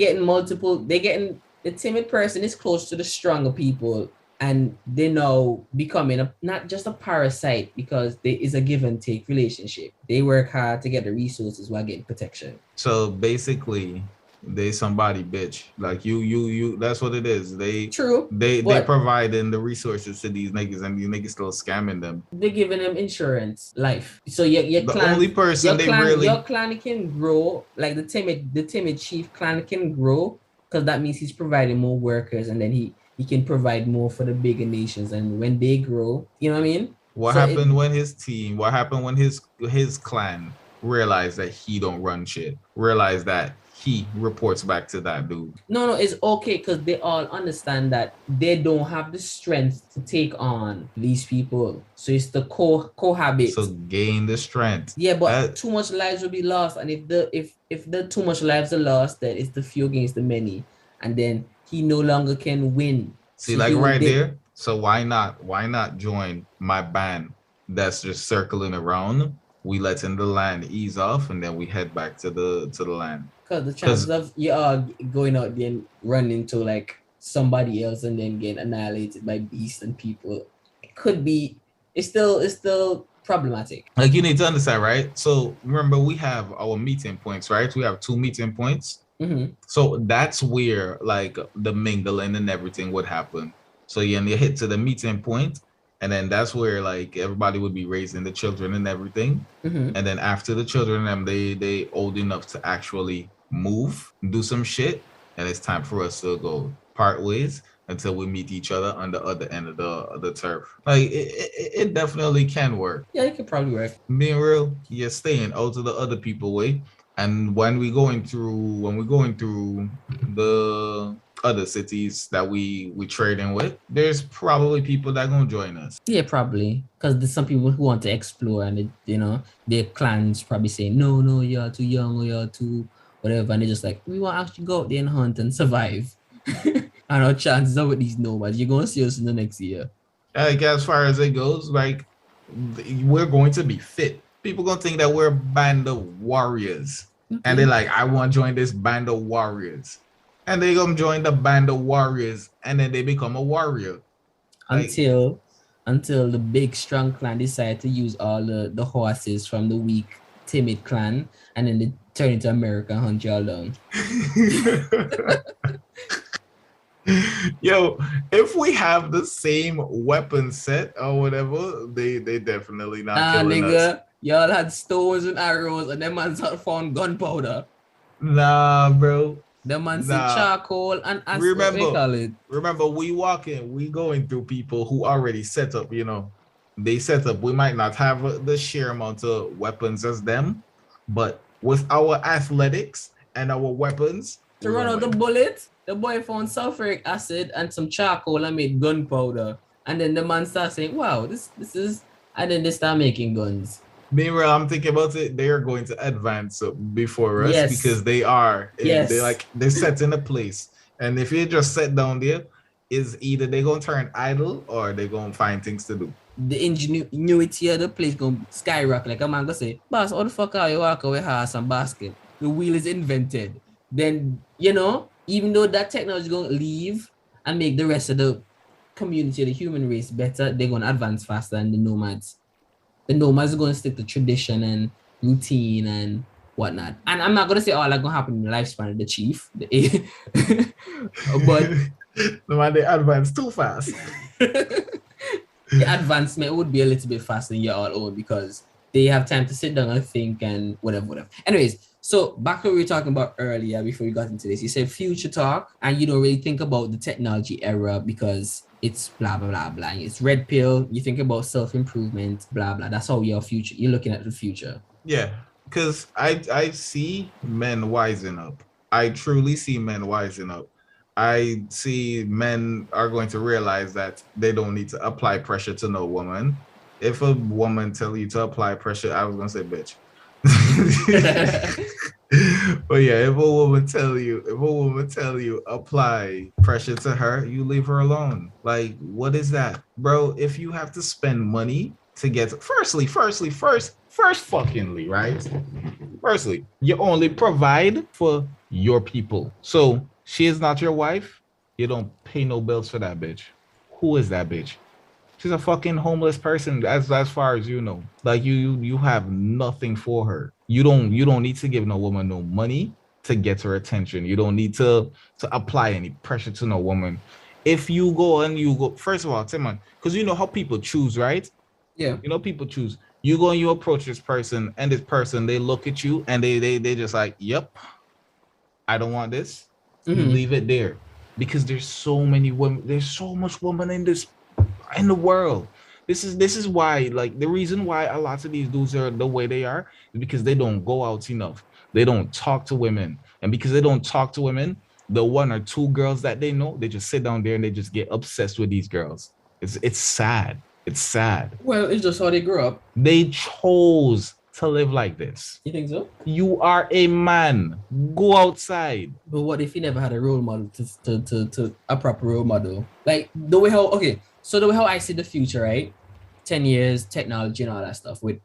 timid person is close to the stronger people, and they now becoming not just a parasite because there is a give and take relationship. They work hard to get the resources while getting protection. So basically, they somebody bitch. Like you. That's what it is. They providing the resources to these niggas, and these niggas still scamming them. They're giving them insurance, life. So your clan, only person your clan can grow. Like the timid chief clan can grow because that means he's providing more workers, and then he can provide more for the bigger nations. And when they grow, you know what I mean? What happened when his clan realized that he don't run shit? Realized that he reports back to that dude. No, it's okay because they all understand that they don't have the strength to take on these people. So it's the cohabit. So gain the strength. Yeah, but too much lives will be lost. And if the too much lives are lost, then it's the few against the many. And then he no longer can win. See, like there. So why not join my band that's just circling around? We let in the land ease off, and then we head back to the land. Because the chances of you are going out there and running into like somebody else and then getting annihilated by beasts and people, it's still problematic. Like you need to understand, right? So remember, we have our meeting points, right? We have 2 meeting points. Mm-hmm. So that's where like the mingling and everything would happen. So you hit to the meeting point, and then that's where like everybody would be raising the children and everything. Mm-hmm. And then after the children, they old enough to actually move, do some shit, and it's time for us to go part ways until we meet each other on the other end of the turf. Like it definitely can work. Yeah, it could probably work. Being real, you're staying out of the other people way. And when we're going through the other cities that we trading with, there's probably people that gonna join us. Yeah, probably, because there's some people who want to explore, and their clans probably say no, you're too young or you're too whatever, and they're just like, we want to actually go out there and hunt and survive. And our chances are with these nomads, you're gonna see us in the next year. Like as far as it goes, like we're going to be fit. People gonna think that we're a band of warriors. Mm-hmm. And they're like, I want to join this band of warriors. And they gonna join the band of warriors, and then they become a warrior. Until the big strong clan decide to use all the horses from the weak timid clan, and then they turn into America and hunt y'all down. Yo, if we have the same weapon set or whatever, they definitely not killing us. Y'all had stones and arrows, and them man found gunpowder. Nah, bro. The man see Nah. charcoal and ask what we call it. Remember, we walking, we going through people who already set up, you know. They set up. We might not have the sheer amount of weapons as them, but with our athletics and our weapons, To run out the bullet, the boy found sulfuric acid and some charcoal and made gunpowder. And then the man starts saying, wow, this is, and then they start making guns. Meanwhile, I'm thinking about it. They are going to advance before us because they are. They're set in a place. And if you just sit down there, is either they're gonna turn idle or they're gonna find things to do. The ingenuity of the place gonna skyrocket. Like a man gonna say, boss, how the fuck are you walk away horse and basket? The wheel is invented. Then, you know, even though that technology is gonna leave and make the rest of the community, the human race better, they're gonna advance faster than the nomads. The nomads are gonna stick to tradition and routine and whatnot. And I'm not gonna say all that's gonna happen in the lifespan of the chief. But no man, they advance too fast. The advancement would be a little bit faster than your all own because they have time to sit down and think and whatever. Anyways, so back to what we were talking about earlier before we got into this. You said future talk and you don't really think about the technology era because it's blah, blah, blah, blah. It's red pill. You think about self-improvement, blah, blah. That's how you're looking at the future. Yeah, because I see men wising up. I truly see men wising up. I see men are going to realize that they don't need to apply pressure to no woman. If a woman tell you to apply pressure, I was gonna say bitch. But yeah, if a woman tell you apply pressure to her, you leave her alone. Like, what is that? Bro, if you have to spend money to get first fuckingly, right? Firstly, you only provide for your people. So she is not your wife. You don't pay no bills for that bitch. Who is that bitch? She's a fucking homeless person, as far as you know. Like you have nothing for her. You don't need to give no woman no money to get her attention. You don't need to apply any pressure to no woman. If you go, first of all, Timon, because you know how people choose, right? Yeah. You know, people choose. You go and you approach this person, and this person, they look at you and they just like, yep, I don't want this. You leave it there. Because there's so many women, there's so much woman in the world. This is why, like, the reason why a lot of these dudes are the way they are is because they don't go out enough. They don't talk to women. And because they don't talk to women, the one or two girls that they know, they just sit down there and they just get obsessed with these girls. It's sad. It's sad. Well, it's just how they grew up. They chose to live like this. You think so? You are a man. Go outside. But what if he never had a role model to a proper role model? Like the way how I see the future, right? 10 years, technology and all that stuff with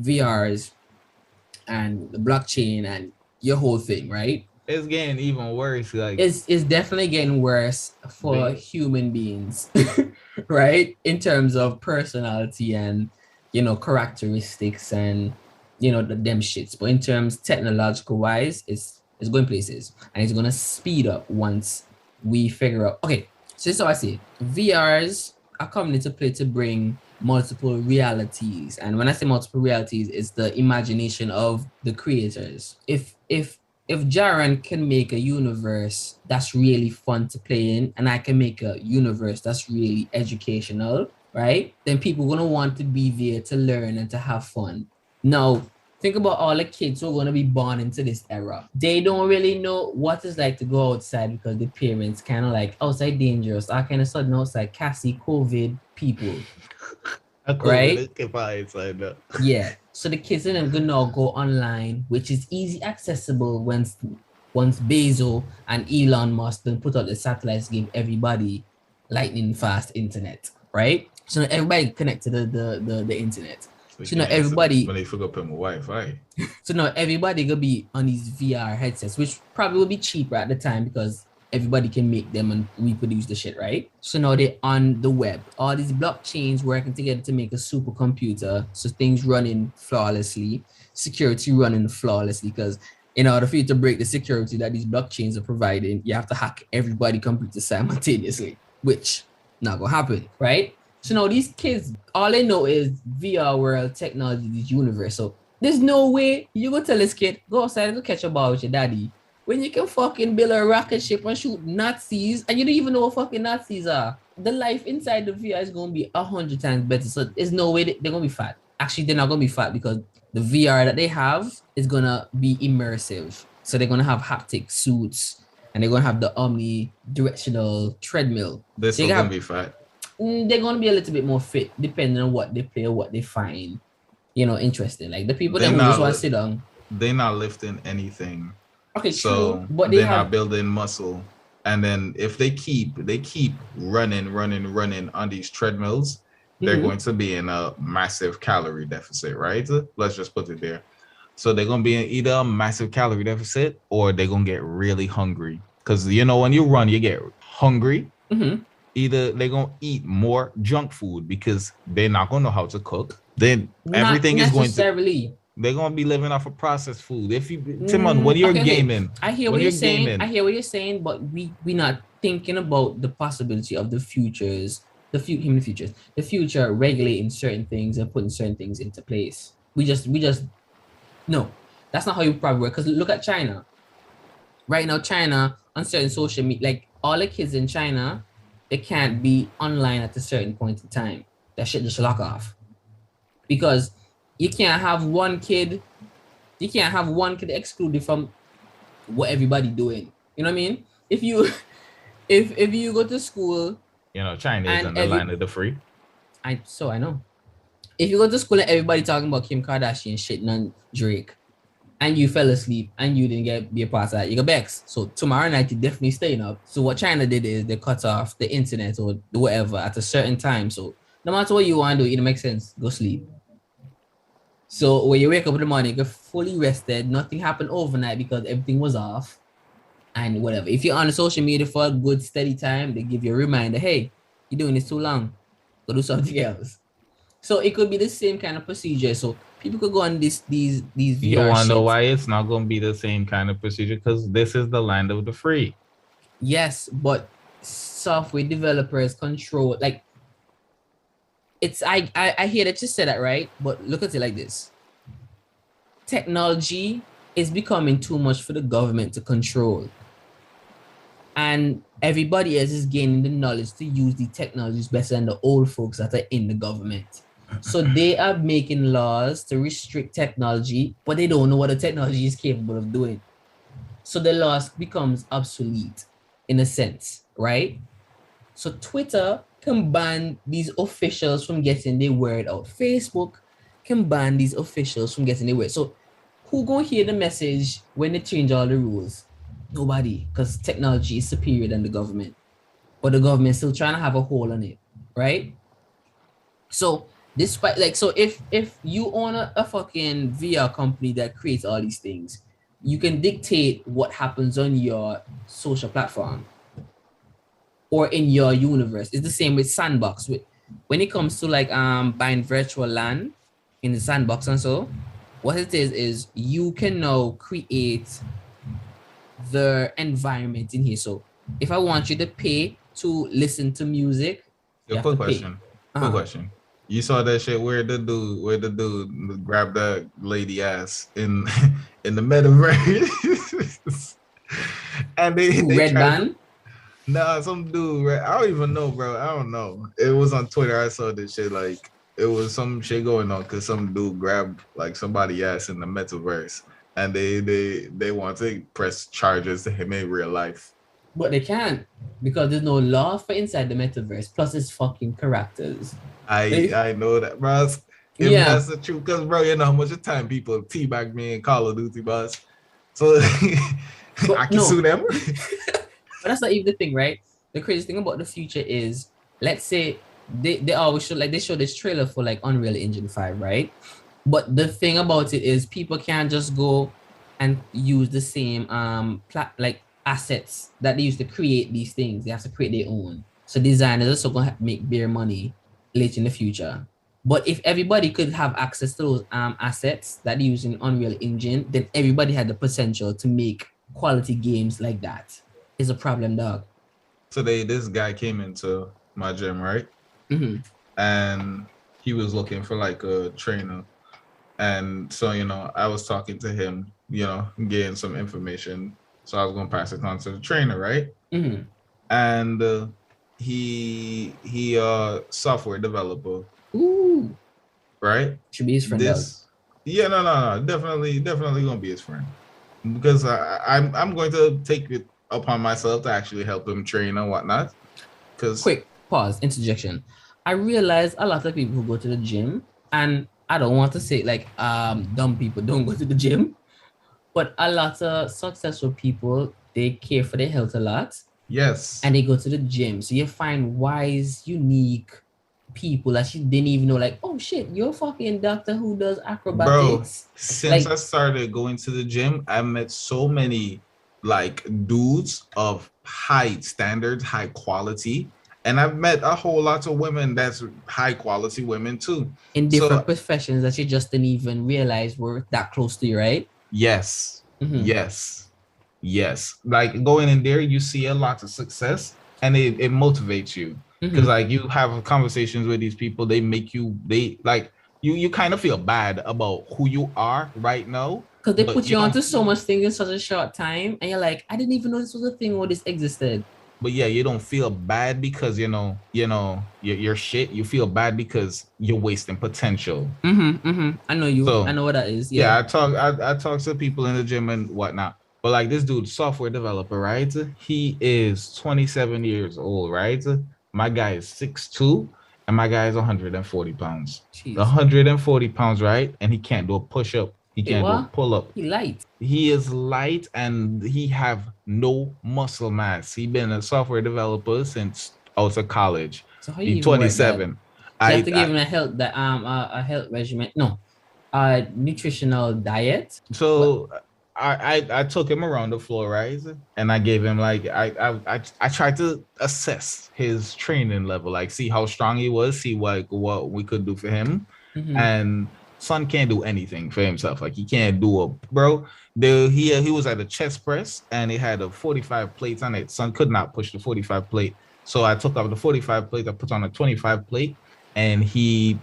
VRs and the blockchain and your whole thing, right? It's getting even worse. Like it's definitely getting worse for human beings, right? In terms of personality and, you know, characteristics and, you know, them shits. But in terms technological wise, it's going places and it's gonna speed up once we figure out. Okay, so this is how I see it. VRs are coming into play to bring multiple realities, and when I say multiple realities, it's the imagination of the creators. If Jaren can make a universe that's really fun to play in, and I can make a universe that's really educational, right? Then people are gonna want to be there to learn and to have fun. Now, think about all the kids who are gonna be born into this era. They don't really know what it's like to go outside because the parents kind of like outside dangerous. I kind of sudden outside Cassie COVID people. Right? Yeah. So the kids are gonna now go online, which is easy accessible once Bezos and Elon Musk then put out the satellites, give everybody lightning fast internet, right? So now everybody connect to the internet. So now everybody when they forgot to put my Wi-Fi. So now everybody gonna be on these VR headsets, which probably will be cheaper at the time because everybody can make them and reproduce the shit, right? So now they're on the web. All these blockchains working together to make a supercomputer, so things running flawlessly, security running flawlessly, because in order for you to break the security that these blockchains are providing, you have to hack everybody's computer simultaneously, which not gonna happen, right? So now these kids, all they know is VR world, technology, this universe. So there's no way you go tell this kid, go outside and go catch a ball with your daddy. When you can fucking build a rocket ship and shoot Nazis, and you don't even know what fucking Nazis are, the life inside the VR is gonna be 100 times better. So there's no way they're gonna be fat. Actually, they're not gonna be fat because the VR that they have is gonna be immersive. So they're gonna have haptic suits and they're gonna have the omni-directional treadmill. They're still gonna be fat. They're gonna be a little bit more fit depending on what they play or what they find, interesting. Like the people that just want to sit down. They're not lifting anything. Okay, so true. But they're not building muscle. And then if they keep running on these treadmills, they're going to be in a massive calorie deficit, right? Let's just put it there. So they're gonna be in either a massive calorie deficit or they're gonna get really hungry. Because when you run, you get hungry. Either they're gonna eat more junk food because they're not gonna know how to cook. Then everything is going to. They're gonna be living off of processed food. If you, Timon, when you're gaming, I hear what you're saying. I hear what you're saying, but we're not thinking about the possibility of the futures, the future regulating certain things and putting certain things into place. We just no, that's not how you probably work. Because look at China. Right now, China on certain social media, like all the kids in China, they can't be online at a certain point in time. That shit just lock off. Because you can't have one kid excluded from what everybody doing. You know what I mean? If you go to school, China is on the line of the free. I know. If you go to school and everybody talking about Kim Kardashian shitting on Drake, and you fell asleep and you didn't be a part of that, you got vexed. So tomorrow night you're definitely staying up. So what China did is they cut off the internet or whatever at a certain time. So no matter what you want to do, it makes sense. Go sleep. So when you wake up in the morning, you're fully rested. Nothing happened overnight because everything was off. And whatever. If you're on social media for a good steady time, they give you a reminder, hey, you're doing this too long. Go do something else. So it could be the same kind of procedure. So people could go on these VR You want to know why it's not going to be the same kind of procedure? Because this is the land of the free. Yes, but software developers control, like, it's, I hear that you said that, right? But look at it like this. Technology is becoming too much for the government to control. And everybody else is gaining the knowledge to use the technologies better than the old folks that are in the government. So they are making laws to restrict technology, but they don't know what the technology is capable of doing. So the laws becomes obsolete in a sense, right? So Twitter can ban these officials from getting their word out. Facebook can ban these officials from getting their word. So who gonna hear the message when they change all the rules? Nobody, because technology is superior than the government. But the government is still trying to have a hold on it, right? So despite, like, so if you own a fucking VR company that creates all these things, you can dictate what happens on your social platform or in your universe. It's the same with Sandbox. When it comes to like buying virtual land in the Sandbox and so, what it is you can now create the environment in here. So if I want you to pay to listen to music, quick question. Quick question. You saw that shit where the dude grabbed that lady ass in the metaverse, and they Red Band. Nah, some dude. Right? I don't even know, bro. I don't know. It was on Twitter. I saw this shit. Like it was some shit going on because some dude grabbed like somebody ass in the metaverse, and they want to press charges to him in real life. But they can't because there's no law for inside the metaverse. Plus, it's fucking characters. I know that, bro. Yeah, that's the truth. Because, bro, you know how much time people teabag me in Call of Duty, boss. So I can sue them. But that's not even the thing, right? The crazy thing about the future is, let's say they always show, like, they show this trailer for like Unreal Engine 5, right? But the thing about it is people can't just go and use the same like assets that they used to create these things. They have to create their own. So designers are also gonna make bare money later in the future. But if everybody could have access to those assets that they use in Unreal Engine, then everybody had the potential to make quality games like that. It's a problem, dog. Today, this guy came into my gym, right? Mm-hmm. And he was looking for like a trainer. And so, I was talking to him, getting some information. So I was gonna pass it on to the trainer, right? Mm-hmm. And he software developer, Ooh, right? should be his friend, dog. Yeah, no, definitely gonna be his friend, because I'm going to take it upon myself to actually help him train and whatnot. Because Quick pause, interjection. I realize a lot of people who go to the gym, and I don't want to say like dumb people don't go to the gym, but a lot of successful people, they care for their health a lot yes, and they go to the gym. So you find wise, unique people that you didn't even know, like, oh shit, you're a fucking doctor who does bro. acrobatics. Since Like, I started going to the gym, I met so many like dudes of high standards, high quality, and I've met a whole lot of women that's high quality women too. in different So professions that you just didn't even realize were that close to you, right? yes, Mhm. yes. Like going in there, you see a lot of success, and it motivates you because Mhm. like you have conversations with these people. They make you they like you kind of feel bad about who you are right now, Because they but put you you don't. onto so much things in such a short time, and you're like, I didn't even know this was a thing or this existed. But yeah, you don't feel bad because you're shit. You feel bad because you're wasting potential. I know you. I So know what that is. yeah, Yeah. I talk to people in the gym and whatnot. But like this dude, software developer, right? He is 27 years old, right? My guy is 6'2", and my guy is 140 pounds. Jeez. 140 pounds, right? And he can't do a push-up. He Wait, can't do a what? pull-up. He light. He is light and he have no muscle mass. He been a software developer since out of college. So how you He's even work that? 27. So you have to give I him a health regimen. No, a nutritional diet. so I took him around the floor, right? And I gave him like I tried to assess his training level, like see how strong he was, see what we could do for him. Mhm. And son can't do anything for himself. Like he can't do a bro. He was at a chest press and it had a 45 plates on it. Son could not push the 45 plate. So I took off the 45 plate, I put on a 25 plate, and he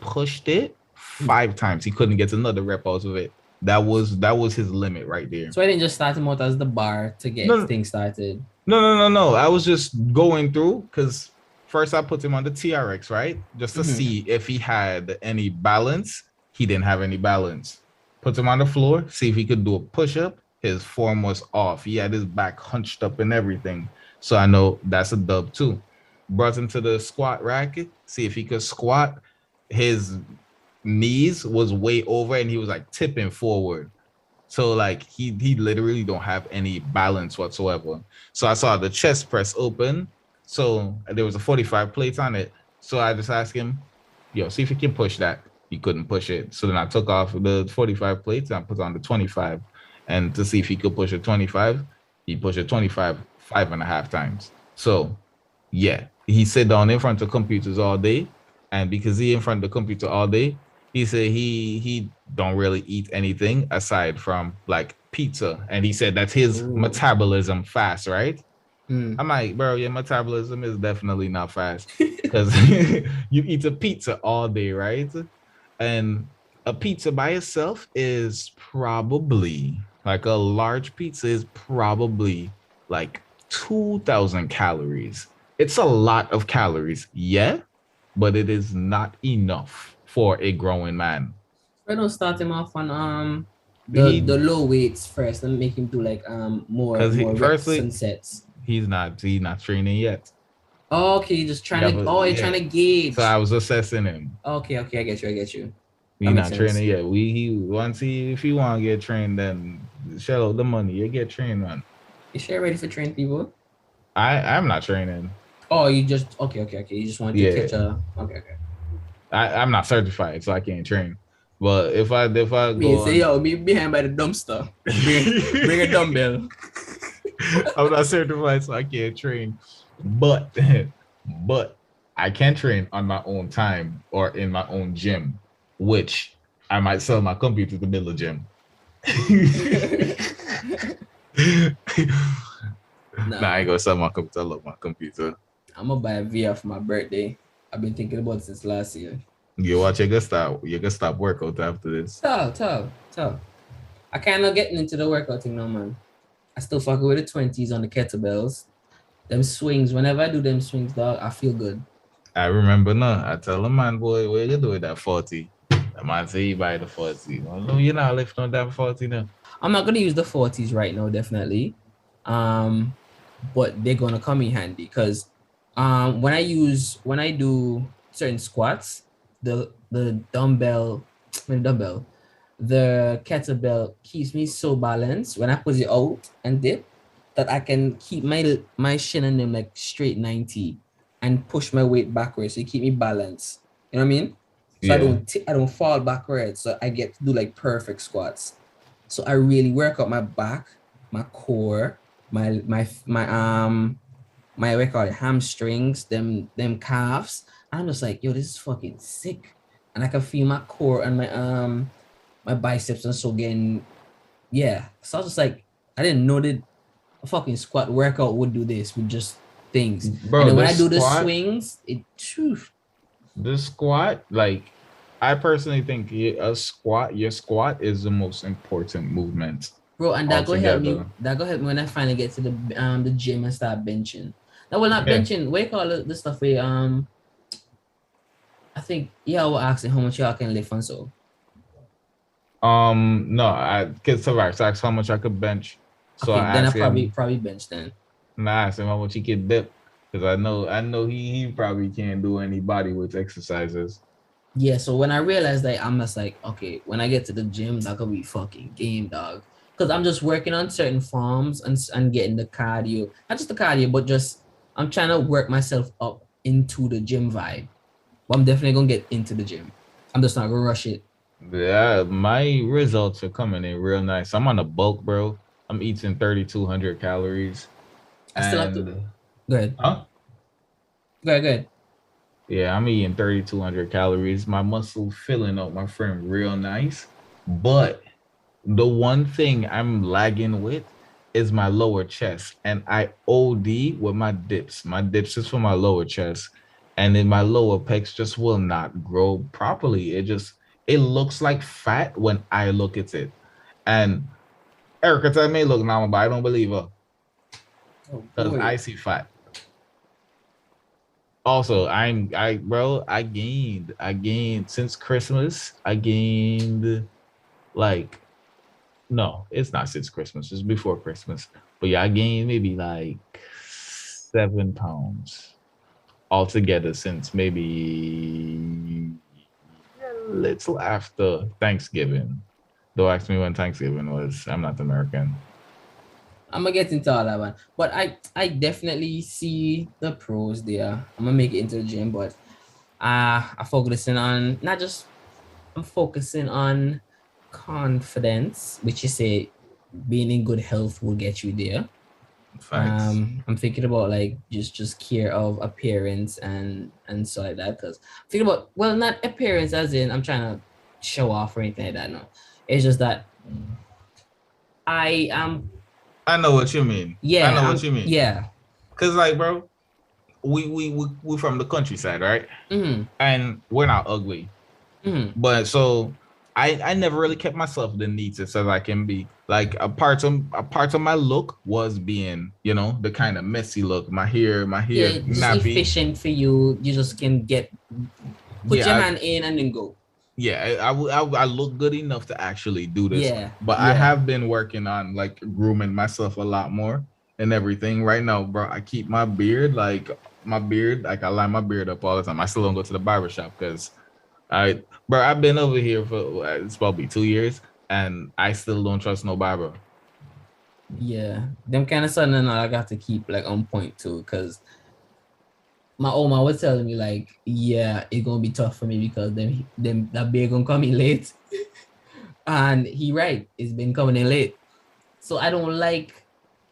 pushed it 5 times. He couldn't get another rep out of it. That was his limit right there. So I didn't just start him out as the bar to get No. things started. No. I was just going through because first I put him on the TRX, right? Just to Mhm. see if he had any balance. He didn't have any balance. Put him on the floor, see if he could do a push-up. His form was off. He had his back hunched up and everything. So I know that's a dub too. Brought him to the squat rack, see if he could squat. His knees was way over and he was like tipping forward. So like he literally don't have any balance whatsoever. So I saw the chest press open. So there was a 45 plates on it. So I just asked him, yo, see if you can push that. He couldn't push it. So then I took off the 45 plates and I put on the 25. And to see if he could push a 25, he pushed a 25 5.5 times. So yeah, he sit down in front of computers all day. And because he in front of the computer all day, he said he don't really eat anything aside from like pizza. And he said that's his Ooh. metabolism fast, right? Mm. I'm like, bro, your metabolism is definitely not fast because you eat a pizza all day, right? And a pizza by itself is probably like a large pizza is probably like 2,000 calories. It's a lot of calories, yeah, but it is not enough for a growing man. I don't start him off on He- the low weights first and make him do like more 'Cause he- reps firstly- and sets. He's not training yet. Oh, okay, just trying Yeah, to. but- Oh, you're yeah. trying to gauge. So I was assessing him. Okay, I get you. He's That makes not sense. training yet. If he want to get trained, then shell out the money. You get trained, man. You sure ready for train people? I'm not training. Oh, you just okay. You just want to Yeah. catch a okay. I'm not certified, so I can't train. But if I Me go, say yo, me behind by the dumpster. Bring a dumbbell. I'm not certified, so I can't train. But I can train on my own time or in my own gym, which I might sell my computer to build a gym. Nah, I ain't gonna sell my computer. I love my computer. I'm gonna buy a VR for my birthday. I've been thinking about it since last year. You watch, you gonna stop workout after this. Tell. I kind of getting into the workout thing now, man. I still fuck with the 20s on the kettlebells. Them swings, whenever I do them swings, dog, I feel good. I remember now. I tell the man, boy, what you do with that 40? The man say you buy the 40. Well, no, you're not lifting on that 40 now. I'm not gonna use the 40s right now, definitely. But they're gonna come in handy because when I do certain squats, the kettlebell keeps me so balanced when I put it out and dip that I can keep my shin and them like straight 90 and push my weight backwards. So it keep me balanced. You know what I mean? So Yeah. I don't fall backwards. So I get to do like perfect squats. So I really work out my back, my core, my what I call it, hamstrings, them calves. And I'm just like, yo, this is fucking sick. And I can feel my core and my biceps and so again. Yeah. So I was just like, I didn't know that a fucking squat workout would do this with just things. Bro, and then when the I do the squat- swings, The squat, like, I personally think your squat is the most important movement. bro, and that go help me. Altogether. That go help me when I finally get to the gym and start benching. No, well, not Yeah. benching. What you call it? The stuff where I think y'all were asking how much y'all can lift and so. No, I get so right. So I asked how much I could bench. So Okay, I then I asked him, probably bench then. and I asked him how much he could dip. Because I know he probably can't do any body weight exercises. Yeah, so when I realized that, I'm just like, okay, when I get to the gym, that could be fucking game, dog. Because I'm just working on certain forms and getting the cardio, not just the cardio, but just I'm trying to work myself up into the gym vibe. But I'm definitely gonna get into the gym. I'm just not gonna rush it. Yeah, my results are coming in real nice. I'm on a bulk, bro. I'm eating 3,200 calories. I still have to- And- Go ahead. Huh? Go ahead. Yeah, I'm eating 3,200 calories. My muscle filling up my frame real nice. But the one thing I'm lagging with is my lower chest. And I OD with my dips. My dips is for my lower chest. And then my lower pecs just will not grow properly. It looks like fat when I look at it. And Erica tell me look normal, but I don't believe her. Oh, Because boy. I see fat. Also, I gained since Christmas. I gained like no, it's not since Christmas, it's before Christmas. But yeah, I gained maybe like 7 pounds altogether since maybe a little after Thanksgiving. Don't ask me when Thanksgiving was. I'm not American. I'm gonna get into all that one, but I definitely see the pros there. I'm gonna make it into the gym, but I'm focusing on I'm focusing on confidence, which you say being in good health will get you there. Facts. I'm thinking about like just care of appearance and so like that, because I'm thinking about, well, not appearance as in I'm trying to show off or anything like that. No, it's just that I am. I know what you mean. Yeah, I know what you mean. Yeah. Cause like, bro, we from the countryside, right? Mm-hmm. And we're not ugly. Mm-hmm. But so I never really kept myself the neatest as I can be. Like a part of my look was being, the kind of messy look. My hair Yeah, just nappy. efficient for you. You just can put your hand in and then go. Yeah, I look good enough to actually do this. Yeah, But I yeah. have been working on like grooming myself a lot more and everything. Right now, bro, I keep my beard I line my beard up all the time. I still don't go to the barber shop because I've been over here for it's probably 2 years and I still don't trust no barber. Yeah, them kind of something I got to keep like on point too, because my Oma was telling me like, yeah, it's gonna be tough for me because them that beard gonna come in late, and he right, it's been coming in late, so I don't like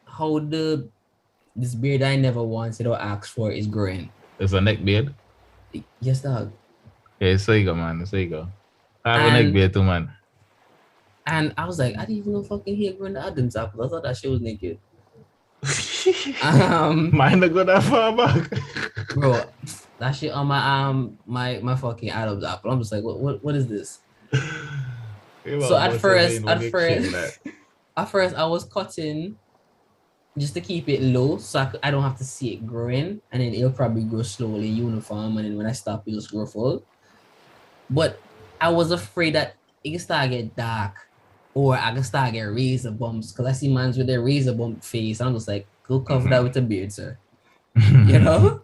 how this beard I never wanted or asked for is growing. It's a neck beard. Yes, dog. Yeah, so you go, man. So you go. I have a neck And- beard too, man. And I was like, I didn't even know fucking hair growing the Adam's apple. I thought that shit was naked. Mine don't go that far back. Bro, that shit on my fucking Adam's apple. I'm just like, what is this? So at first I was cutting just to keep it low, so I don't have to see it growing, and then it'll probably grow slowly, uniform, and then when I stop, it'll just grow full. But I was afraid that it can start get dark, or I can start get razor bumps, because I see mans with their razor bump face, and I'm just like, go cover that with a beard, sir. You know?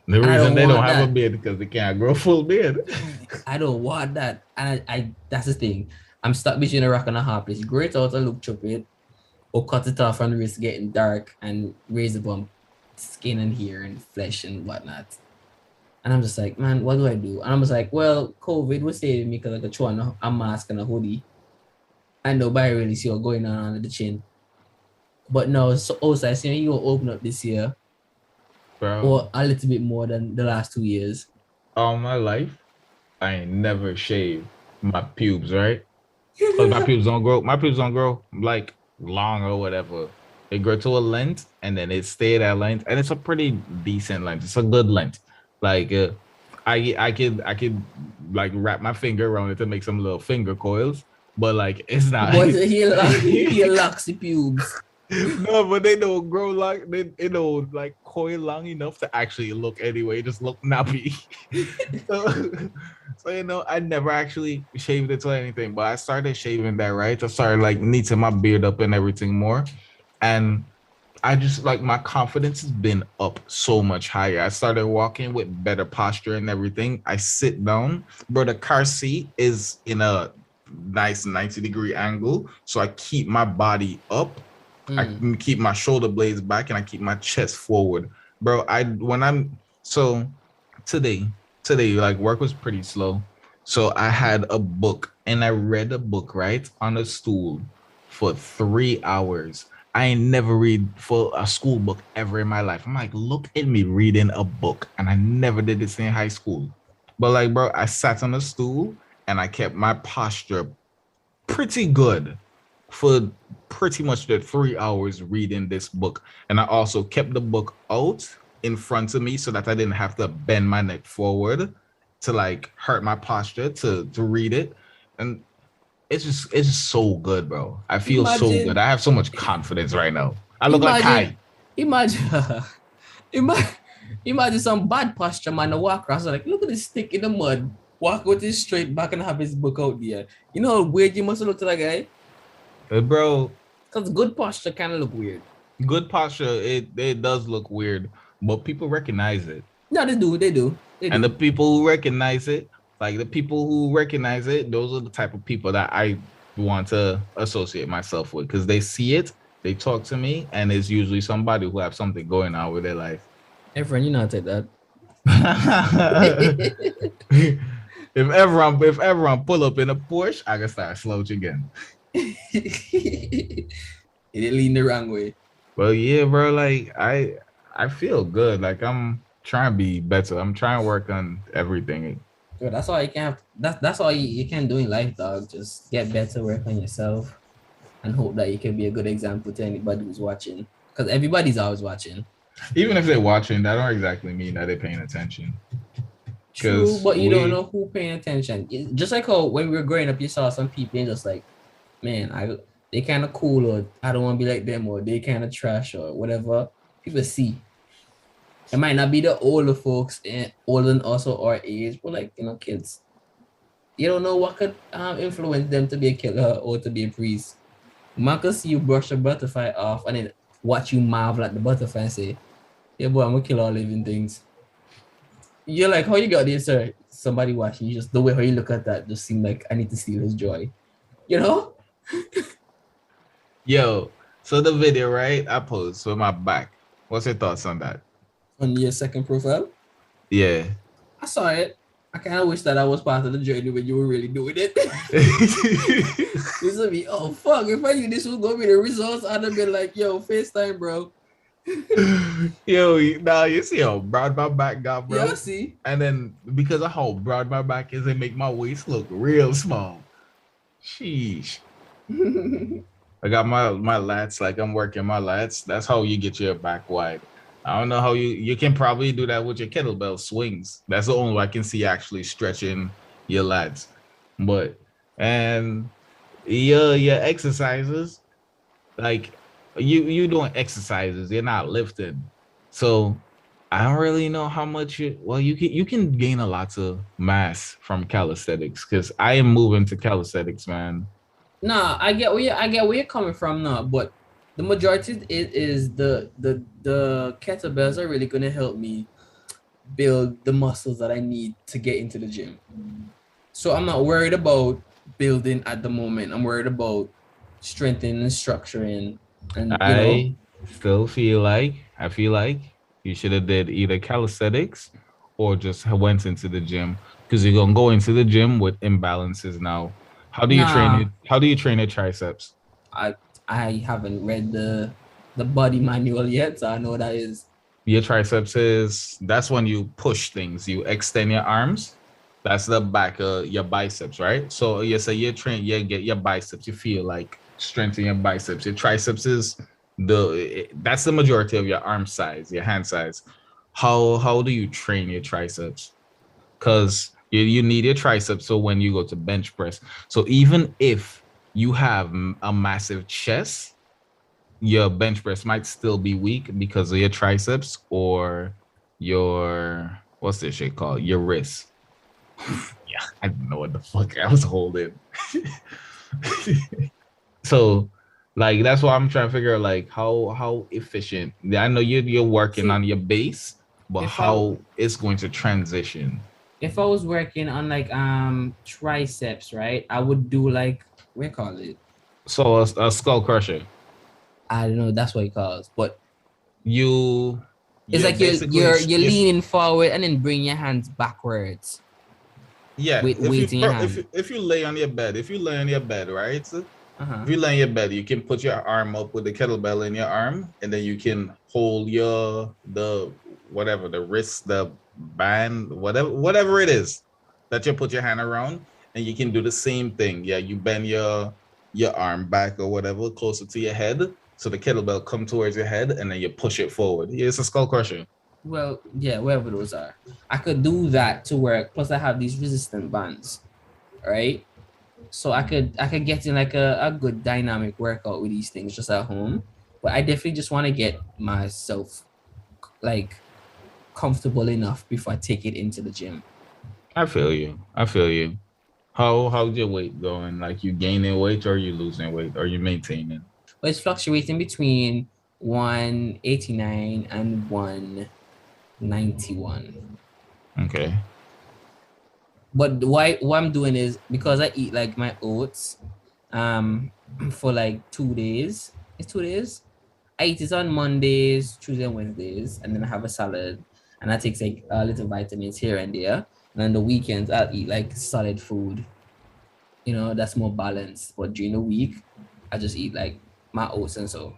The And I reason don't they don't want have a that. beard because they can't grow full beard. I don't want that. And I that's the thing. I'm stuck between a rock and a hard place. Grow it out and look stupid, or cut it off and risk getting dark and razor bump skin and hair and flesh and whatnot. And I'm just like, man, what do I do? And I'm just like, well, COVID was saving me because I could throw on a mask and a hoodie. And nobody really see what's going on under the chin. But no, so also I see you will open up this year, Bro, or a little bit more than the last 2 years. all my life, I ain't never shaved my pubes, right? Because my pubes don't grow. My pubes don't grow like long or whatever. They grow to a length and then it stay that length, and it's a pretty decent length. It's a good length. Like I could like wrap my finger around it to make some little finger coils, but like it's not. But he locks the pubes. No, but they don't grow like they don't like coil long enough to actually look anyway. Just look nappy. so I never actually shaved it or anything, but I started shaving that, right? I started like knitting my beard up and everything more, and I just like my confidence has been up so much higher. I started walking with better posture and everything. I sit down, bro. The car seat is in a nice 90-degree angle, so I keep my body up. I can keep my shoulder blades back and I keep my chest forward, bro. So today like work was pretty slow, so I had a book and I read a book right on a stool for 3 hours. I ain't never read for a school book ever in my life. I'm like, look at me reading a book, and I never did this in high school. But like, bro, I sat on a stool and I kept my posture pretty good for pretty much the 3 hours reading this book. And I also kept the book out in front of me so that I didn't have to bend my neck forward to like hurt my posture to read it. And it's just so good, bro. I feel so good. I have so much confidence right now. I look like Kai. Imagine, imagine, imagine some bad posture man to walk across like, look at this stick in the mud, walk with his straight back and have his book out there. You know how weird you must look to that guy? Bro, Because good posture kind of look weird. good posture, it does look weird, but people recognize it. No, they do. And the people who recognize it, like the people who recognize it, those are the type of people that I want to associate myself with, because they see it, they talk to me, and it's usually somebody who have something going on with their life. Hey friend, you know how to take that. if everyone pull up in a Porsche, I can start slouching again. It lean the wrong way. Well, yeah, bro. Like I feel good. Like I'm trying to be better. I'm trying to work on everything. Yo, that's all you can have. That's all you can do in life, dog. Just get better, work on yourself, and hope that you can be a good example to anybody who's watching. Because everybody's always watching. Even if they're watching, that don't exactly mean that they're paying attention. True, but you don't know who paying attention. Just like how when we were growing up, you saw some people and just like, man, they kind of cool, or I don't want to be like them, or they kind of trash, or whatever. People see. It might not be the older folks, older than also our age, but like, kids. You don't know what could influence them to be a killer or to be a priest. Man could see you brush a butterfly off and then watch you marvel at the butterfly and say, yeah, boy, I'm gonna kill all living things. You're like, how you got this, sir? Somebody watching you, just the way how you look at that just seemed like I need to steal his joy. You know? Yo, so the video, right? I posed with my back. What's your thoughts on that? On your second profile? Yeah. I saw it. I kind of wish that I was part of the journey when you were really doing it. This would be, oh, fuck. If I knew this was going to be the results, I'd have been like, yo, FaceTime, bro. Yo, now you see how broad my back got, bro. Yeah, see. And then because of how broad my back is, they make my waist look real small. Sheesh. I got my lats, like I'm working my lats. That's how you get your back wide. I don't know how you can probably do that with your kettlebell swings. That's the only way I can see actually stretching your lats. But and your exercises, like You doing exercises, you're not lifting. So I don't really know how much you can gain a lot of mass from calisthenics because I am moving to calisthenics, man. Nah, I get where you're coming from now, but the majority is the kettlebells are really gonna help me build the muscles that I need to get into the gym. So I'm not worried about building at the moment. I'm worried about strengthening and structuring and I still feel like you should have did either calisthenics or just went into the gym because you're gonna go into the gym with imbalances now. How do you train nah, it? How do you train your triceps? I I haven't read the body manual yet, so I know what that is. Your triceps is that's when you push things, you extend your arms. That's the back of your biceps, right? So you say you train, you get your biceps, you feel like strengthen your biceps. Your triceps is that's the majority of your arm size, your hand size. How do you train your triceps? Because you need your triceps so when you go to bench press. So even if you have a massive chest, your bench press might still be weak because of your triceps or your what's this shit called? Your wrist. Yeah, I don't know what the fuck I was holding. So like that's why I'm trying to figure out like how efficient. I know you're working See, on your base, but if I how it's going to transition. if I was working on like triceps, right, I would do like what you call it? So a skull crusher. I don't know, that's what it calls, but You it's you're like you're basically you're you're leaning forward and then bring your hands backwards yeah. with weight in your hand. If you lay on your bed, right? Uh-huh. If you lay on your bed, you can put your arm up with the kettlebell in your arm, and then you can hold the whatever the wrist, the band, whatever it is that you put your hand around, and you can do the same thing. Yeah, you bend your arm back or whatever closer to your head, so the kettlebell come towards your head, and then you push it forward. Yeah, it's a skull crusher. Well, yeah, wherever those are. I could do that to work. Plus I have these resistant bands, right? So I could get in like a good dynamic workout with these things just at home. But I definitely just want to get myself like comfortable enough before I take it into the gym. I feel you. I feel you. How's your weight going? Like you gaining weight or you losing weight or you maintaining? But it's fluctuating between 189 and 191. Okay. But why what I'm doing is because I eat like my oats for like 2 days. It's 2 days. I eat it on Mondays, Tuesdays, and Wednesdays, and then I have a salad, and I take like a little vitamins here and there. And on the weekends, I'll eat like solid food. That's more balanced. But during the week, I just eat like my oats and so.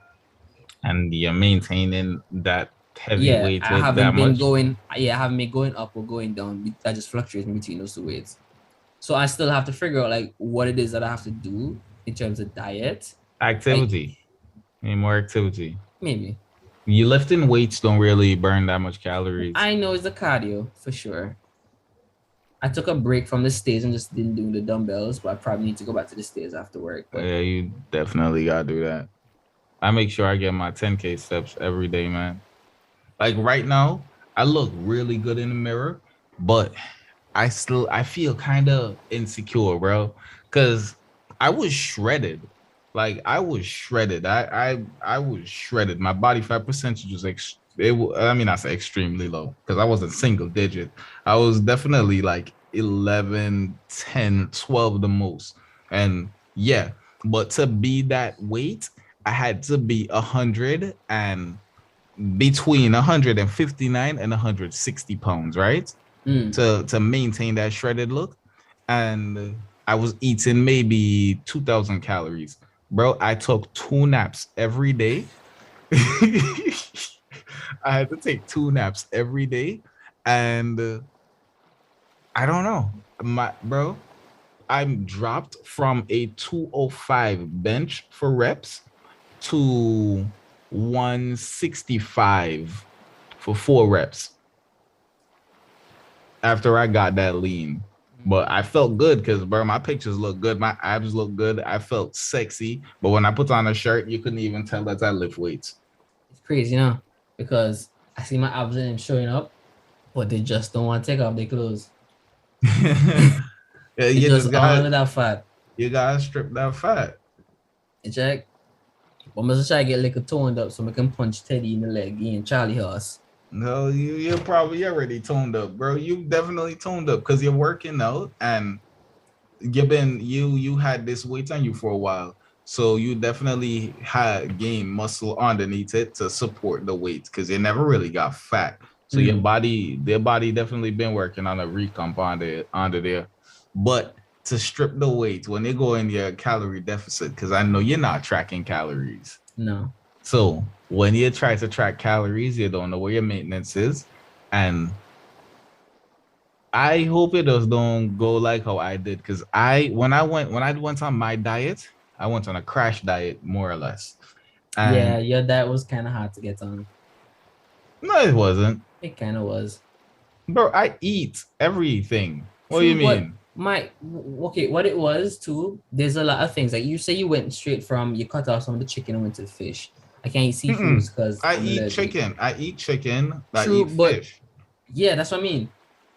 And you're maintaining that heavy Yeah, weight I with that haven't been much going. Yeah, I haven't been going up or going down. I just fluctuate between those two weights. So I still have to figure out like what it is that I have to do in terms of diet. Like activity. Need more activity. maybe You lifting weights don't really burn that much calories. I know it's the cardio for sure. I took a break from the stairs and just didn't do the dumbbells, but I probably need to go back to the stairs after work. But Yeah, you definitely gotta do that. I make sure I get my 10K steps every day, man. Like right now, I look really good in the mirror, but I feel kind of insecure, bro, because I was shredded. Like I was shredded. I was shredded. My body fat percentage was I mean, I say extremely low because I wasn't single digit. I was definitely like 11, 10, 12 the most. And yeah, but to be that weight, I had to be 100 and between 159 and 160 pounds, right? mm, To maintain that shredded look. And I was eating maybe 2,000 calories. Bro, I took 2 naps every day. I had to take 2 naps every day. And I don't know. My bro, I'm dropped from a 205 bench for reps to 165 for 4 reps after I got that lean. But I felt good because, bro, my pictures look good. My abs look good. I felt sexy. But when I put on a shirt, you couldn't even tell that I lift weights. It's crazy, you know, because I see my abs and them showing up, but they just don't want to take off their clothes. Yeah, They you just just on got with that fat. you gotta strip that fat. You check. But I'm just try to get like a toned up so I can punch Teddy in the leg and Charlie horse. No, you're probably already toned up, bro. You definitely toned up because you're working out and you had this weight on you for a while. So you definitely had gained muscle underneath it to support the weight because you never really got fat. So their body definitely been working on a recomp under there. But to strip the weight when they go in your calorie deficit, because I know you're not tracking calories. No. So when you try to track calories, you don't know where your maintenance is. And I hope it does don't go like how I did. Cause when I went on my diet, I went on a crash diet more or less. And Yeah, that was kind of hard to get on. no, it wasn't. It kind of was. Bro, I eat everything. What do you True, but mean? okay, what it was too, there's a lot of things. Like you say you went straight from, you cut off some of the chicken and went to the fish. I can't eat seafoods because I eat chicken. I eat chicken. I True, eat but fish. yeah, that's what I mean.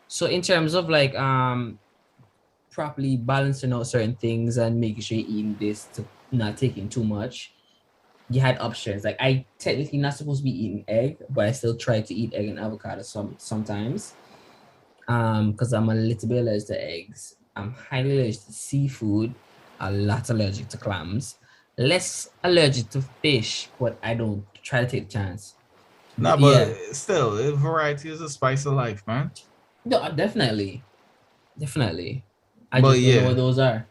So in terms of like properly balancing out certain things and making sure you're eating this to not taking too much, you had options. Like I technically not supposed to be eating egg, but I still try to eat egg and avocado sometimes. Because I'm a little bit allergic to eggs. I'm highly allergic to seafood, a lot allergic to clams, less allergic to fish, but I don't try to take a chance. No, Yeah. but still, variety is a spice of life, man. No, definitely. I But just don't know yeah. what those are.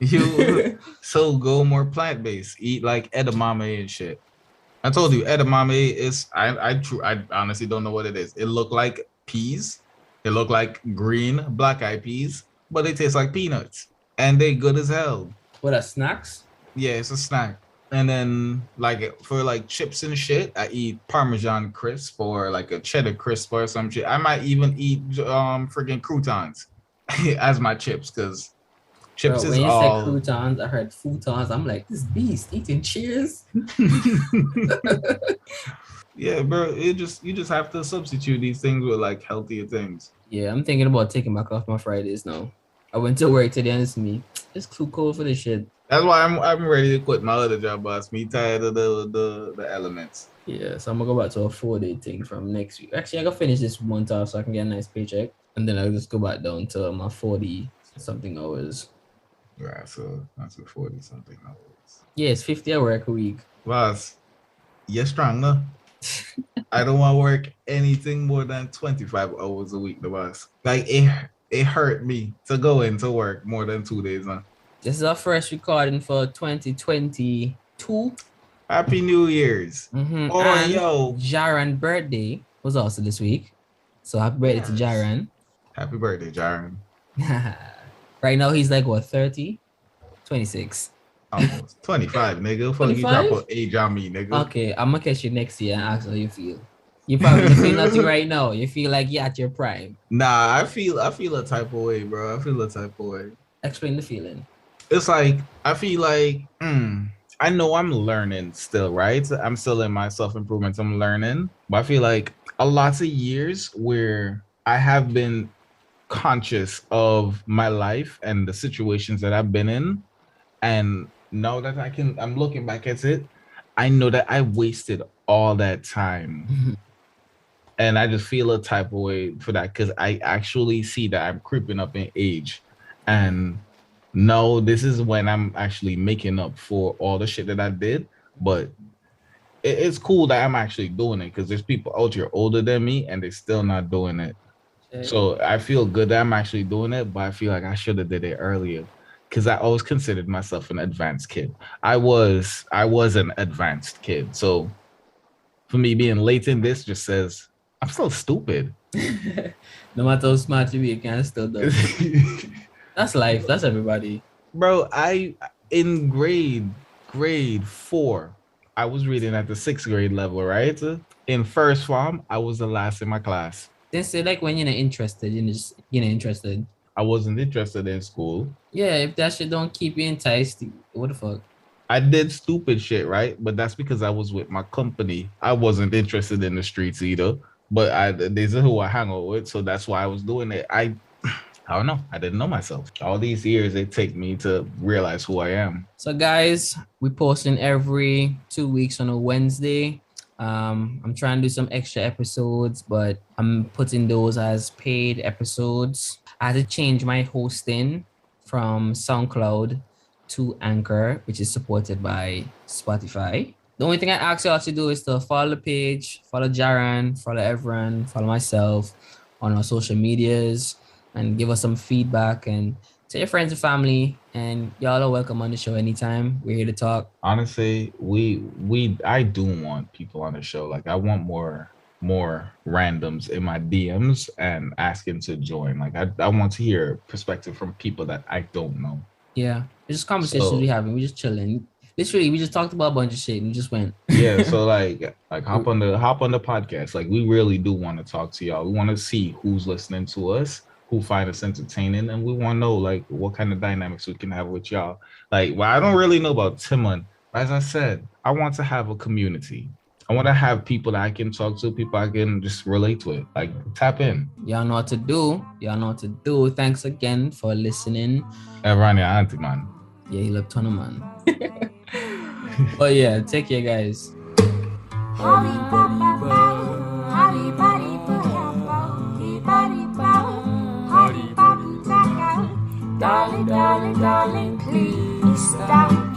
You so go more plant-based. Eat like edamame and shit. I told you edamame is I honestly don't know what it is. It look like peas. It look like green black-eyed peas, but they taste like peanuts. And they good as hell. What are snacks? Yeah, it's a snack. And then like for like chips and shit, I eat Parmesan crisp or like a cheddar crisp or some shit. I might even eat freaking croutons as my chips because chips Bro, is when you all said croutons, I heard futons. I'm like, this beast eating cheers. Yeah, bro. You just have to substitute these things with like healthier things. Yeah, I'm thinking about taking back off my Fridays now. I went to work today and it's me. It's too cold for this shit. That's why I'm ready to quit my other job, boss. Me tired of the elements. Yeah, so I'm gonna go back to a 4-day thing from next week. Actually, I gotta finish this month off so I can get a nice paycheck. And then I'll just go back down to my 40 something hours. Right, so that's a 40 something hours. Yeah, it's 50-hour work a week. Boss, you're stronger. I don't want to work anything more than 25 hours a week, the boss. Like it hurt me to go into work more than 2 days, huh? This is our first recording for 2022. Happy New Year's. Mm-hmm. Oh, and yo. Jaran's birthday was also this week. So happy birthday to Jaran. Happy birthday, Jaron. Right now he's like what, 30? 26. Almost 25, nigga. Fuck you 25? drop an age on me, nigga. Okay, I'm gonna catch you next year and ask how you feel. You probably feel nothing right now. You feel like you're at your prime. Nah, I feel a type of way, bro. I feel a type of way. Explain the feeling. It's like I feel like I know I'm learning still, right? I'm still in my self-improvement. I'm learning, but I feel like a lot of years where I have been conscious of my life and the situations that I've been in, and now that I'm looking back at it, I know that I wasted all that time. And I just feel a type of way for that because I actually see that I'm creeping up in age. And no, this is when I'm actually making up for all the shit that I did. But it's cool that I'm actually doing it because there's people out here older than me and they're still not doing it. So I feel good that I'm actually doing it, but I feel like I should have did it earlier because I always considered myself an advanced kid. I was an advanced kid. So for me being late in this just says I'm still stupid. No matter how smart you be, you can still do it. That's life. That's everybody. Bro, in grade 4, I was reading at the 6th grade level, right? In first form, I was the last in my class. They say like when you're not interested, you're not interested. I wasn't interested in school. Yeah, if that shit don't keep you enticed, what the fuck? I did stupid shit, right? But that's because I was with my company. I wasn't interested in the streets either. But these are who I hang out with, so that's why I was doing it. I don't know. I didn't know myself. All these years it take me to realize who I am. So guys, we posting every 2 weeks on a Wednesday. I'm trying to do some extra episodes, but I'm putting those as paid episodes. I had to change my hosting from SoundCloud to Anchor, which is supported by Spotify. The only thing I ask y'all to do is to follow the page, follow Jaron, follow everyone, follow myself on our social medias, and give us some feedback and tell your friends and family. And y'all are welcome on the show anytime. We're here to talk. Honestly, I do want people on the show. Like I want more randoms in my DMs and asking to join. Like I want to hear perspective from people that I don't know. Yeah, it's just conversations we having. We just chilling. Literally, we just talked about a bunch of shit and just went. Yeah, so like hop on the podcast. Like we really do want to talk to y'all. We want to see who's listening to us, who find us entertaining, and we want to know like what kind of dynamics we can have with y'all. Like, well, I don't really know about Timon. As I said, I want to have a community. I want to have people that I can talk to, people I can just relate to it. Like tap in. Y'all know what to do. Thanks again for listening. Everyone, your auntie, man. Yeah, he love ton of man. But yeah, take care, guys. Darling, darling, darling, please stop.